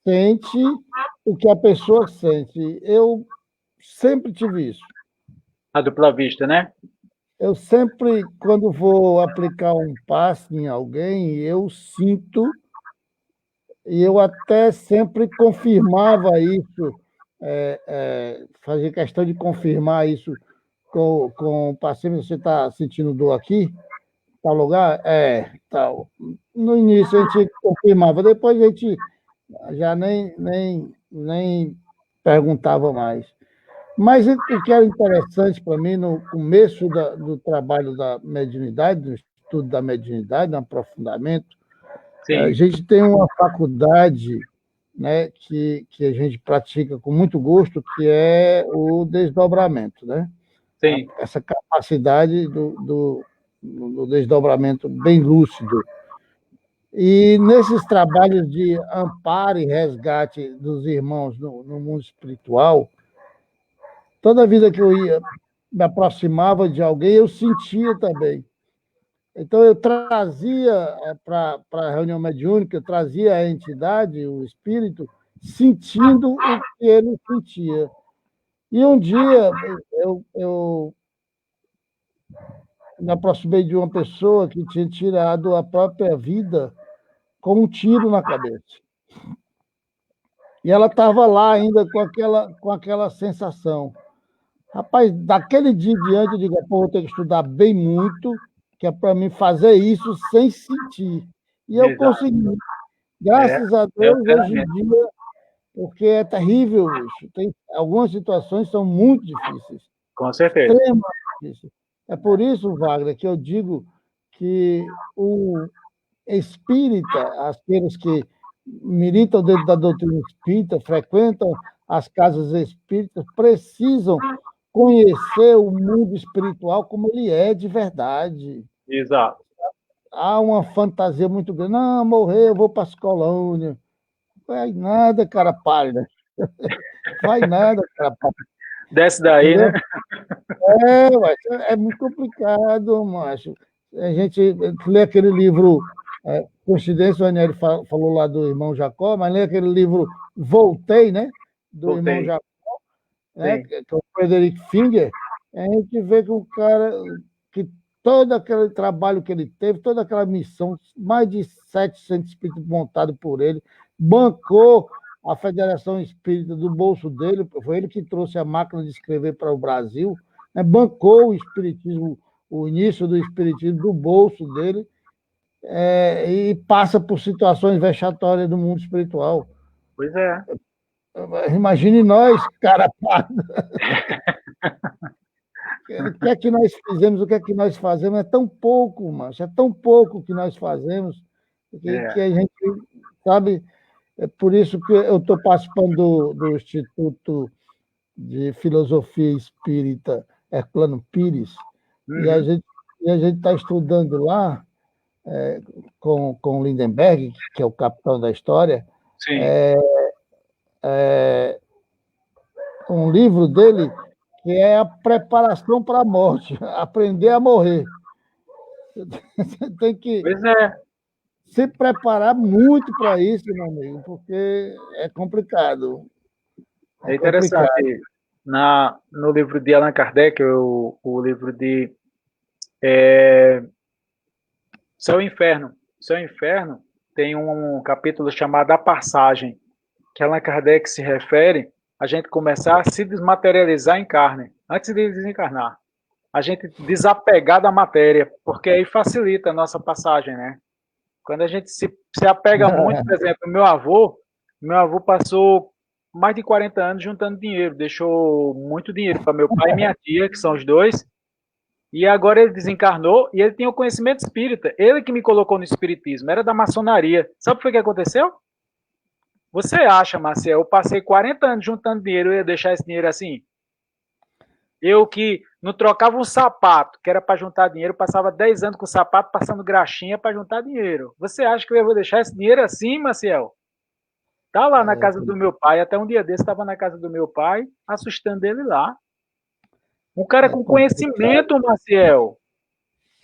sente o que a pessoa sente. Eu sempre tive isso. A dupla vista, né? Eu sempre, quando vou aplicar um passe em alguém, eu sinto, e eu até sempre confirmava isso, fazia questão de confirmar isso com o paciente. Você está sentindo dor aqui? Tal lugar? Tal. No início a gente confirmava, depois a gente já nem perguntava mais. Mas o que era interessante para mim no começo do trabalho da mediunidade, do estudo da mediunidade, no aprofundamento, a Sim, gente tem uma faculdade, né, que a gente pratica com muito gosto, que é o desdobramento, né? sim, Essa capacidade do desdobramento bem lúcido. E nesses trabalhos de amparo e resgate dos irmãos no mundo espiritual, toda vida que eu ia, me aproximava de alguém, eu sentia também. Então, eu trazia para a reunião mediúnica, eu trazia a entidade, o espírito, sentindo o que ele sentia. E um dia eu me aproximei de uma pessoa que tinha tirado a própria vida com um tiro na cabeça. E ela estava lá ainda com aquela sensação. Rapaz, daquele dia em diante, eu digo, pô, vou ter que estudar bem muito, que é para mim fazer isso sem sentir. E eu exato. consegui. É, Graças a é o Deus, hoje em treinamento, dia, porque é terrível isso. Tem, algumas situações são muito difíceis, com certeza. extremamente difíceis. É por isso, Wagner, que eu digo que o espírita, aqueles que militam dentro da doutrina espírita, frequentam as casas espíritas, precisam conhecer o mundo espiritual como ele é de verdade. Exato. Há uma fantasia muito grande. Não, morrer, eu vou para as colônias. Vai nada, cara pálida. Vai nada, cara pálida. Desce daí, né? Entendeu? É muito complicado, macho. A gente lê aquele livro, coincidência, o Ranieri falou lá do irmão Jacó, mas lê aquele livro Voltei, né? Do irmão Voltei. Jacó, né? Sim, Que é o Frederick Finger. A gente vê que o cara, que todo aquele trabalho que ele teve, toda aquela missão, mais de 700 espíritos montados por ele, bancou a Federação Espírita do bolso dele, foi ele que trouxe a máquina de escrever para o Brasil, né? Bancou o espiritismo, o início do espiritismo do bolso dele, e passa por situações vexatórias do mundo espiritual. pois é. Imagine nós, cara, o que é que nós fizemos, o que é que nós fazemos, é tão pouco, mas é tão pouco que nós fazemos, que É. a gente, sabe, é por isso que eu estou participando do Instituto de Filosofia Espírita Herculano Pires, e a Uhum. gente e a gente está estudando lá, com Lindenberg, que é o capitão da história, Sim. um livro dele que é a preparação para a morte, aprender a morrer. Você tem que Pois é. se preparar muito para isso, meu amigo, porque é complicado. É Complicado. interessante. No livro de Allan Kardec, o livro de Céu e Inferno. Céu e Inferno tem um capítulo chamado A Passagem, que Allan Kardec se refere a gente começar a se desmaterializar em carne, antes de desencarnar. A gente desapegar da matéria, porque aí facilita a nossa passagem, né? Quando a gente se apega muito, por exemplo, meu avô passou mais de 40 anos juntando dinheiro, deixou muito dinheiro para meu pai e minha tia, que são os dois, e agora ele desencarnou e ele tinha o conhecimento espírita. Ele que me colocou no espiritismo, era da maçonaria. Sabe o que aconteceu? Você acha, Marcel, eu passei 40 anos juntando dinheiro, eu ia deixar esse dinheiro assim? Eu que não trocava um sapato, que era para juntar dinheiro, passava 10 anos com o sapato passando graxinha para juntar dinheiro. Você acha que eu vou deixar esse dinheiro assim, Marcel? Tá lá na casa do meu pai, até um dia desse estava na casa do meu pai, assustando ele lá. Um cara com conhecimento, Marcel.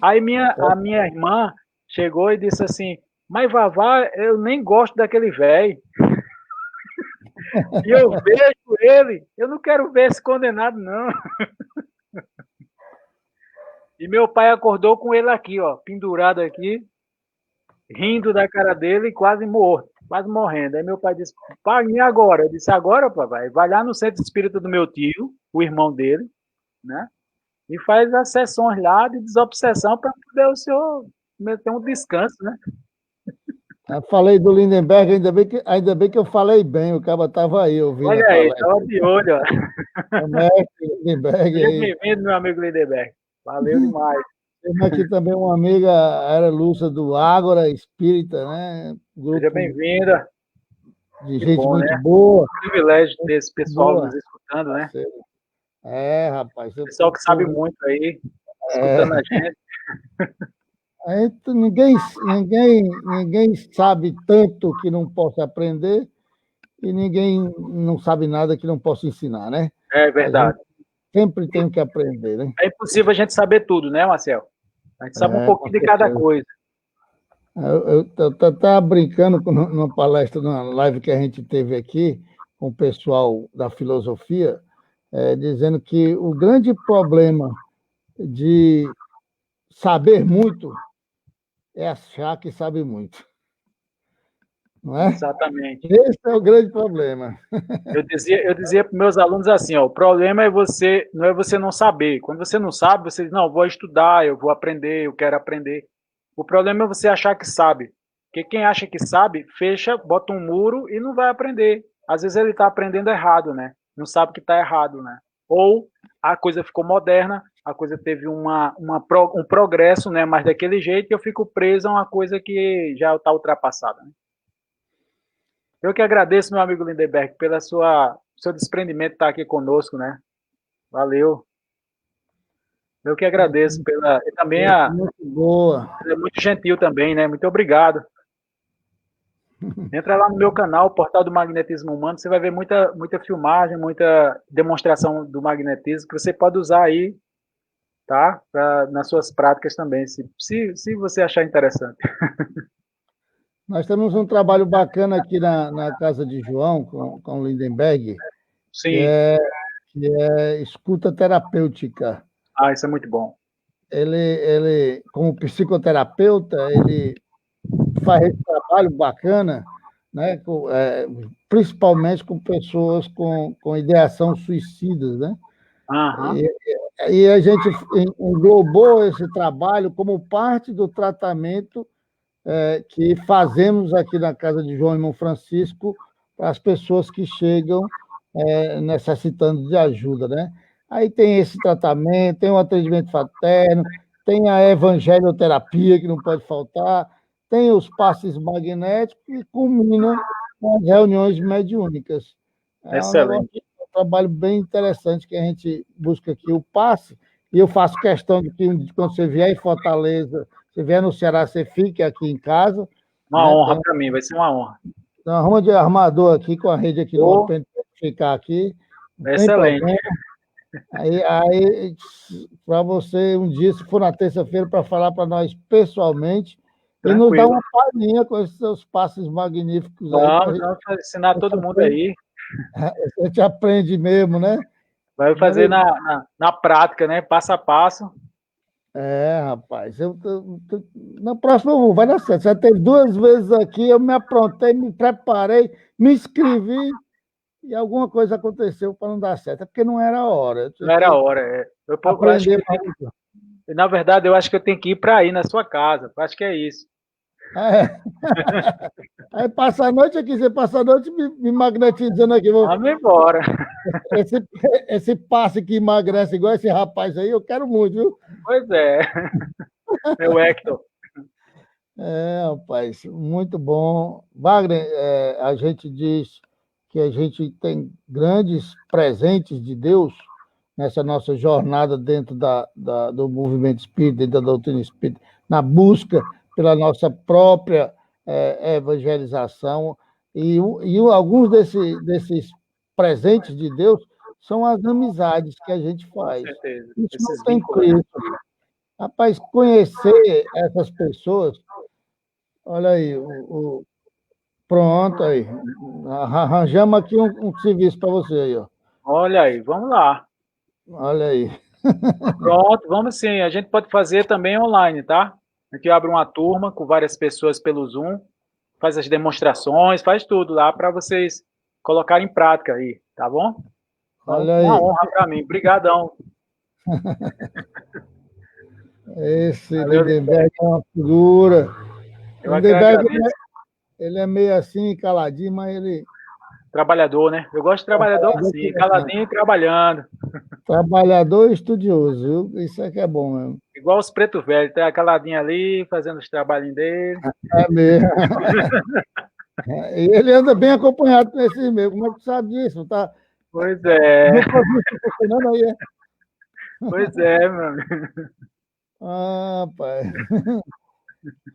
Aí a minha irmã chegou e disse assim, mas Vavá, eu nem gosto daquele velho. E eu vejo ele, eu não quero ver esse condenado, não. E meu pai acordou com ele aqui, ó, pendurado aqui, rindo da cara dele, quase morto, quase morrendo. Aí meu pai disse, pai, e agora? Eu disse, agora, papai, vai lá no centro espírita do meu tio, o irmão dele, né? E faz as sessões lá de desobsessão para poder o senhor ter um descanso, né? Eu falei do Lindenberg, ainda bem que eu falei bem, o cara estava aí ouvindo a Olha aí, palestra. estava de olho, ó. O mestre Lindenberg Seja aí. bem-vindo, meu amigo Lindenberg. Valeu demais. Temos aqui também uma amiga, a Era Lúcia, do Ágora Espírita, né? Seja Grupo bem-vinda. de Que gente bom, muito né? boa. Privilégio ter esse pessoal Boa. nos escutando, né? É, rapaz. Pessoal que sabe muito aí, escutando a gente. Ninguém sabe tanto que não possa aprender e ninguém não sabe nada que não possa ensinar, né? É A gente verdade. sempre tem que aprender, né? É impossível a gente saber tudo, né, Marcel? A gente sabe um Com pouquinho de cada certeza. coisa. Eu estava brincando numa palestra, numa live que a gente teve aqui com o pessoal da filosofia, dizendo que o grande problema de saber muito é achar que sabe muito, não é? Exatamente. Esse é o grande problema. Eu dizia para meus alunos assim, ó, o problema é você, não é você não saber. Quando você não sabe, você diz, não, vou estudar, eu vou aprender, eu quero aprender. O problema é você achar que sabe. Porque quem acha que sabe, fecha, bota um muro e não vai aprender. Às vezes ele está aprendendo errado, né? Não sabe que está errado, né? Ou a coisa ficou moderna, a coisa teve um progresso, né? Mas daquele jeito eu fico preso a uma coisa que já está ultrapassada, né? Eu que agradeço, meu amigo Lindenberg, pela seu desprendimento de estar aqui conosco, né? Valeu. Eu que agradeço pela. E também Muito boa. é muito gentil também, né? Muito obrigado. Entra lá no meu canal, Portal do Magnetismo Humano, você vai ver muita filmagem, muita demonstração do magnetismo que você pode usar aí, tá? Nas suas práticas também, se você achar interessante. Nós temos um trabalho bacana aqui na casa de João, com o Lindenberg, que Sim. é, que é escuta terapêutica. Ah, isso é muito bom. Ele, como psicoterapeuta, ele faz esse trabalho bacana, né, principalmente com pessoas com ideação suicida, né? Aham. E a gente englobou esse trabalho como parte do tratamento que fazemos aqui na casa de João Irmão Francisco para as pessoas que chegam necessitando de ajuda, né? Aí tem esse tratamento, tem o atendimento fraterno, tem a evangelioterapia, que não pode faltar, tem os passes magnéticos e culmina com as reuniões mediúnicas. É Excelente. um trabalho bem interessante que a gente busca aqui, o passe, e eu faço questão de que quando você vier em Fortaleza, se vier no Ceará, você fique aqui em casa. Uma Né? honra para mim, vai ser uma honra. Tem uma ruma de armador aqui, com a rede aqui no Oh, outro, para ficar aqui. Não tem excelente. problema. Aí para você, um dia, se for na terça-feira, para falar para nós pessoalmente e nos dar Tranquilo. uma palhinha com esses seus passes magníficos aí, para Vamos ensinar todo mundo aí. a gente aprende mesmo, né? Vai fazer Mas, na prática, né? Passo a passo. rapaz, na próxima eu vou, vai dar certo. Já teve 2 vezes aqui, eu me aprontei, me preparei, me inscrevi e alguma coisa aconteceu para não dar certo. É porque não era a hora. Eu Não tinha era a que hora. Eu acho aprender que na verdade, eu acho que eu tenho que ir para aí na sua casa. Eu acho que é isso. É. Aí passa a noite aqui, você passa a noite me magnetizando aqui. Vamos embora. Esse, esse passe que emagrece igual esse rapaz aí, eu quero muito, viu? Pois é. Meu Hector. Rapaz, muito bom. Wagner, a gente diz que a gente tem grandes presentes de Deus nessa nossa jornada dentro do movimento espírita, dentro da doutrina espírita, na busca pela nossa própria evangelização. E alguns desses presentes de Deus são as amizades que a gente Com faz. certeza. Isso não Esses tem vínculos, né? preço. Rapaz, conhecer essas pessoas, olha aí, pronto aí. Arranjamos aqui um serviço para você aí, ó. Olha aí, vamos lá. Olha aí. Pronto, vamos sim. A gente pode fazer também online, tá? A gente abre uma turma com várias pessoas pelo Zoom, faz as demonstrações, faz tudo lá para vocês colocarem em prática aí, tá bom? Então, Olha uma aí. honra para mim. Obrigadão. Esse Valeu, Lindenberg é uma figura. eu é que Lindenberg, ele agradeço. é, ele é meio assim, caladinho, mas ele Trabalhador, né? Eu gosto de é um trabalhador assim, caladinho e trabalhando. trabalhador e estudioso, viu? Isso é que é bom mesmo. Igual os preto velho, tá caladinho ali, fazendo os trabalhinhos dele. É mesmo. E ele anda bem acompanhado com esse meio. Como é que tu sabe disso? Tá? Pois é, Nunca vi isso funcionando aí, é? pois é, meu amigo. Pai.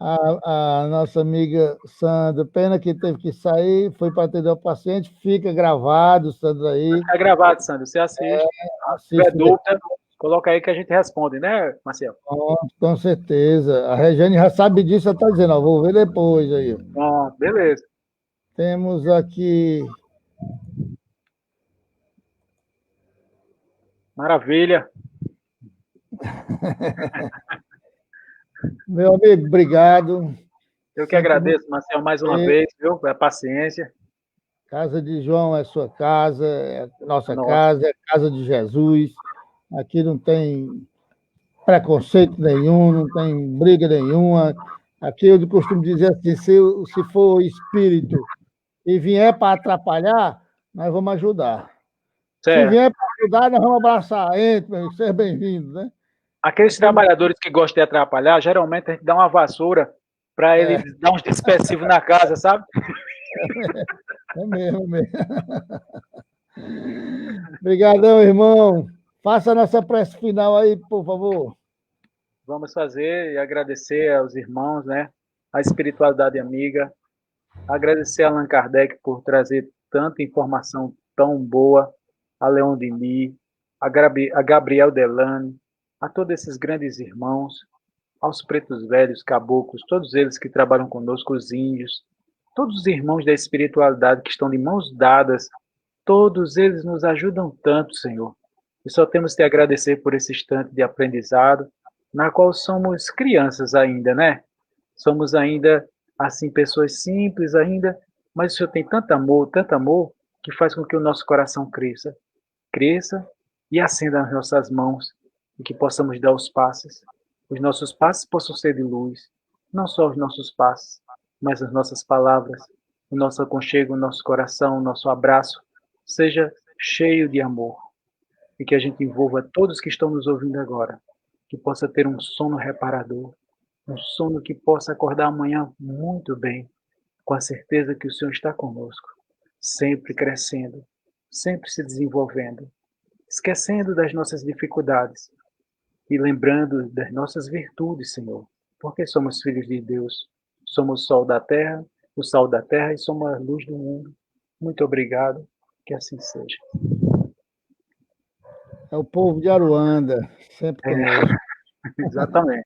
A nossa amiga Sandra, pena que teve que sair, foi para atender o paciente, fica gravado, Sandra aí, Tá gravado, Sandro. Você assiste. Se tiver assiste dúvida, depois, coloca aí que a gente responde, né, Marcelo? com certeza. A Regiane já sabe disso, ela está dizendo, ó, vou ver depois aí. Bom, beleza. Temos aqui, Maravilha. meu amigo, obrigado. Eu que Sinto muito. agradeço, Marcelo, mais uma vez, viu? Pela paciência. Casa de João é sua casa, é nossa Nossa, casa, é casa de Jesus. Aqui não tem preconceito nenhum, não tem briga nenhuma. Aqui eu costumo dizer assim: se for espírito e vier para atrapalhar, nós vamos ajudar. Se certo. vier para ajudar, nós vamos abraçar. Entre, meu amigo, seja bem-vindo, né? Aqueles Aqui não trabalhadores que gostam de atrapalhar, geralmente a gente dá uma vassoura para ele é, dar uns dispersivos na casa, sabe? é mesmo, é mesmo. Obrigadão, irmão. Faça a nossa prece final aí, por favor. Vamos fazer e agradecer aos irmãos, né? A espiritualidade amiga. Agradecer a Allan Kardec por trazer tanta informação tão boa, a Leon Denis, a Gabriel Delane, a todos esses grandes irmãos, aos pretos velhos, caboclos, todos eles que trabalham conosco, os índios, todos os irmãos da espiritualidade que estão de mãos dadas, todos eles nos ajudam tanto, Senhor. E só temos que te agradecer por esse instante de aprendizado, na qual somos crianças ainda, né? Somos ainda, assim, pessoas simples ainda, mas o Senhor tem tanto amor, que faz com que o nosso coração cresça e acenda as nossas mãos e que possamos dar os passos. Os nossos passos possam ser de luz, não só os nossos passos, mas as nossas palavras, o nosso aconchego, o nosso coração, o nosso abraço, seja cheio de amor e que a gente envolva todos que estão nos ouvindo agora, que possa ter um sono reparador, um sono que possa acordar amanhã muito bem, com a certeza que o Senhor está conosco, sempre crescendo, sempre se desenvolvendo, esquecendo das nossas dificuldades e lembrando das nossas virtudes, Senhor, porque somos filhos de Deus, somos o sal da terra e somos a luz do mundo. Muito obrigado, que assim seja. É o povo de Aruanda, sempre conosco. Exatamente.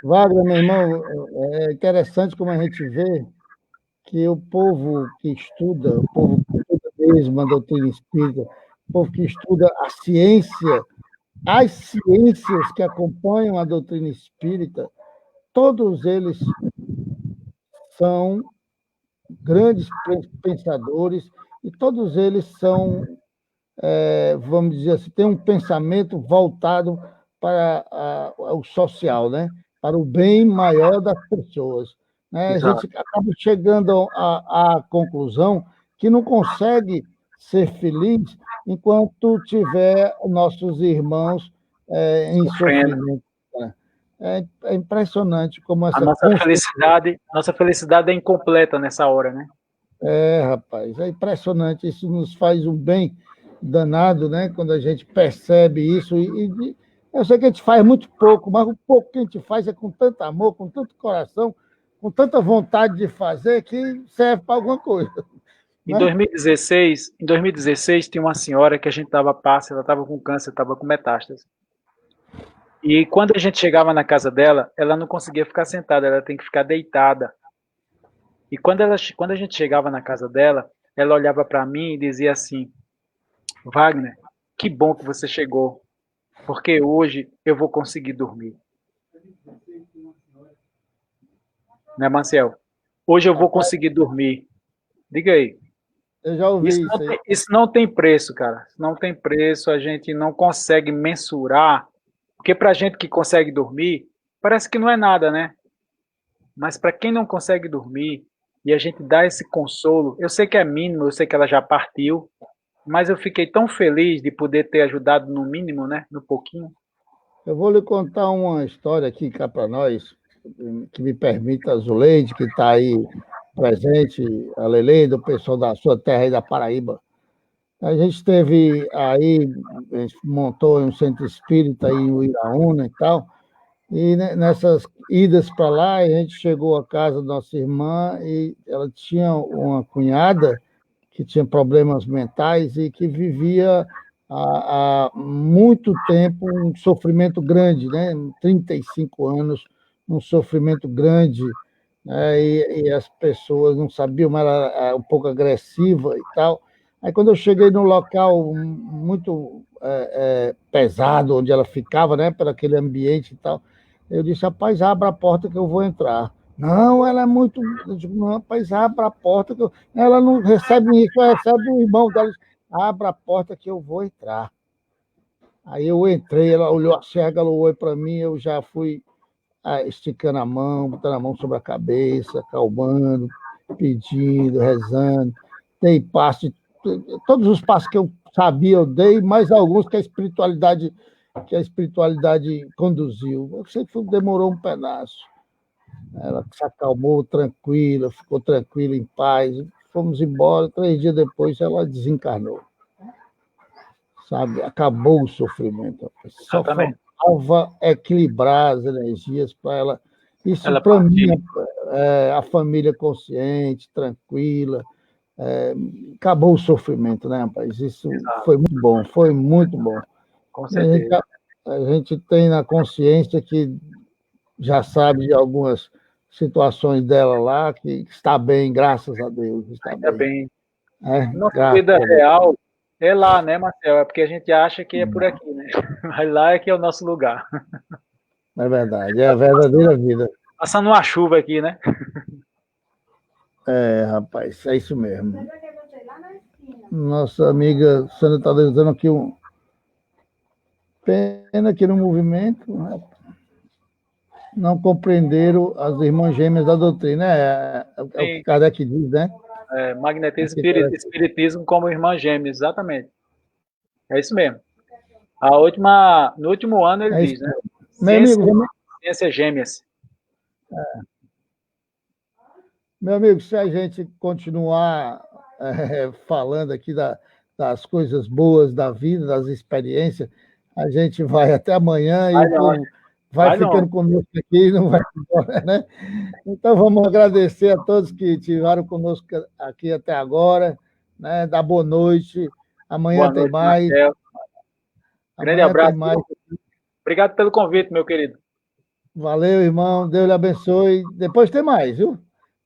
Wagner, meu irmão, é interessante como a gente vê que o povo que estuda, o povo que estuda mesmo a doutrina espírita, o povo que estuda a ciência, as ciências que acompanham a doutrina espírita, todos eles são grandes pensadores e todos eles são, vamos dizer assim, têm um pensamento voltado para o social, né? Para o bem maior das pessoas. Né? A Exato. gente acaba chegando à conclusão que não consegue ser feliz enquanto tiver nossos irmãos em Sofrendo. sofrimento. Né? É impressionante como A essa construção. nossa felicidade é incompleta nessa hora, né? Rapaz, é impressionante. Isso nos faz um bem danado, né? Quando a gente percebe isso. Eu sei que a gente faz muito pouco, mas o pouco que a gente faz é com tanto amor, com tanto coração, com tanta vontade de fazer que serve para alguma coisa. Em Né? 2016 tinha uma senhora que a gente dava passe, ela estava com câncer, estava com metástase. E quando a gente chegava na casa dela, ela não conseguia ficar sentada, ela tem que ficar deitada. E quando a gente chegava na casa dela, ela olhava para mim e dizia assim: Wagner, que bom que você chegou, porque hoje eu vou conseguir dormir. Né, Marcel? Hoje eu vou conseguir dormir. Diga aí. Eu já ouvi isso aí. Isso não tem preço, cara. Não tem preço, a gente não consegue mensurar. Porque pra gente que consegue dormir, parece que não é nada, né? Mas para quem não consegue dormir e a gente dá esse consolo, eu sei que é mínimo, eu sei que ela já partiu, mas eu fiquei tão feliz de poder ter ajudado no mínimo, né? No pouquinho. Eu vou lhe contar uma história aqui cá para nós, que me permita, a Zuleide, que está aí presente, a Lele, do pessoal da sua terra aí da Paraíba. A gente teve aí, a gente montou um centro espírita aí em Uiraúna e tal, e nessas idas para lá, a gente chegou à casa da nossa irmã e ela tinha uma cunhada que tinha problemas mentais e que vivia há muito tempo um sofrimento grande, né? 35 anos, um sofrimento grande, né? E as pessoas não sabiam, mas ela era um pouco agressiva e tal. Aí, quando eu cheguei num local muito pesado, onde ela ficava, né, para aquele ambiente e tal, eu disse, rapaz, abra a porta que eu vou entrar. Não, ela é muito... Eu digo, não, rapaz, abra a porta que eu... Ela não recebe isso, ela recebe o irmão dela. Abra a porta que eu vou entrar. Aí eu entrei, ela olhou assim, regalou para mim, eu já fui esticando a mão, botando a mão sobre a cabeça, acalmando, pedindo, rezando. Dei passo, todos os passos que eu sabia eu dei, mais alguns que a espiritualidade conduziu. Eu sei que demorou um pedaço. Ela se acalmou tranquila, ficou tranquila, em paz. Fomos embora, 3 dias depois ela desencarnou. Sabe? Acabou o sofrimento. Só faltava equilibrar as energias para ela. Isso, para mim, a família consciente, tranquila. Acabou o sofrimento, né, rapaz? Isso foi muito bom, foi muito bom. Com certeza. A gente tem na consciência que já sabe de algumas situações dela lá, que está bem, graças a Deus. Está Ainda bem. Nossa graças vida a Deus. real é lá, né, Marcel? É porque a gente acha que é por aqui, né? Mas lá é que é o nosso lugar. É verdade, é a verdadeira vida. Passando uma chuva aqui, né? Rapaz, é isso mesmo. Nossa amiga Sandra está dizendo aqui pena que no movimento, né, não compreenderam as irmãs gêmeas da doutrina. É o que Kardec diz, né? Magnetismo e espiritismo como irmãs gêmeas, exatamente. É isso mesmo. No último ano ele diz, né? Ciências gêmeas. Meu amigo, se a gente continuar falando aqui das coisas boas da vida, das experiências, a gente vai até amanhã e o povo vai ficando conosco aqui e não vai embora, né? Então, vamos agradecer a todos que estiveram conosco aqui até agora, né? Dar boa noite. Amanhã tem mais. Marcel. Grande Amanhã tem abraço. mais. Obrigado pelo convite, meu querido. Valeu, irmão. Deus lhe abençoe. Depois tem mais, viu?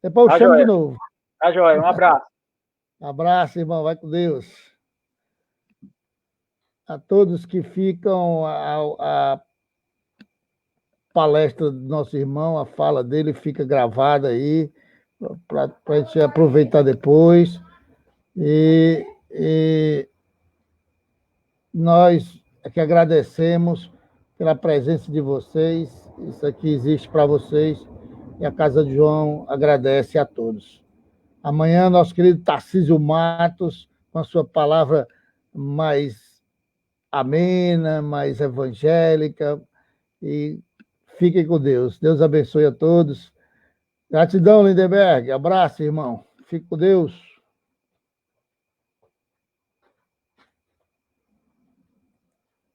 Depois eu Tá, chamo de joia. novo. Tá, joia. Um abraço. Abraço, irmão. Vai com Deus. A todos que ficam, a palestra do nosso irmão, a fala dele fica gravada aí, para a gente aproveitar depois. E nós é que agradecemos pela presença de vocês. Isso aqui existe para vocês. E a Casa de João agradece a todos. Amanhã, nosso querido Tarcísio Matos, com a sua palavra mais amena, mais evangélica. E fiquem com Deus. Deus abençoe a todos. Gratidão, Lindenberg. Abraço, irmão. Fique com Deus.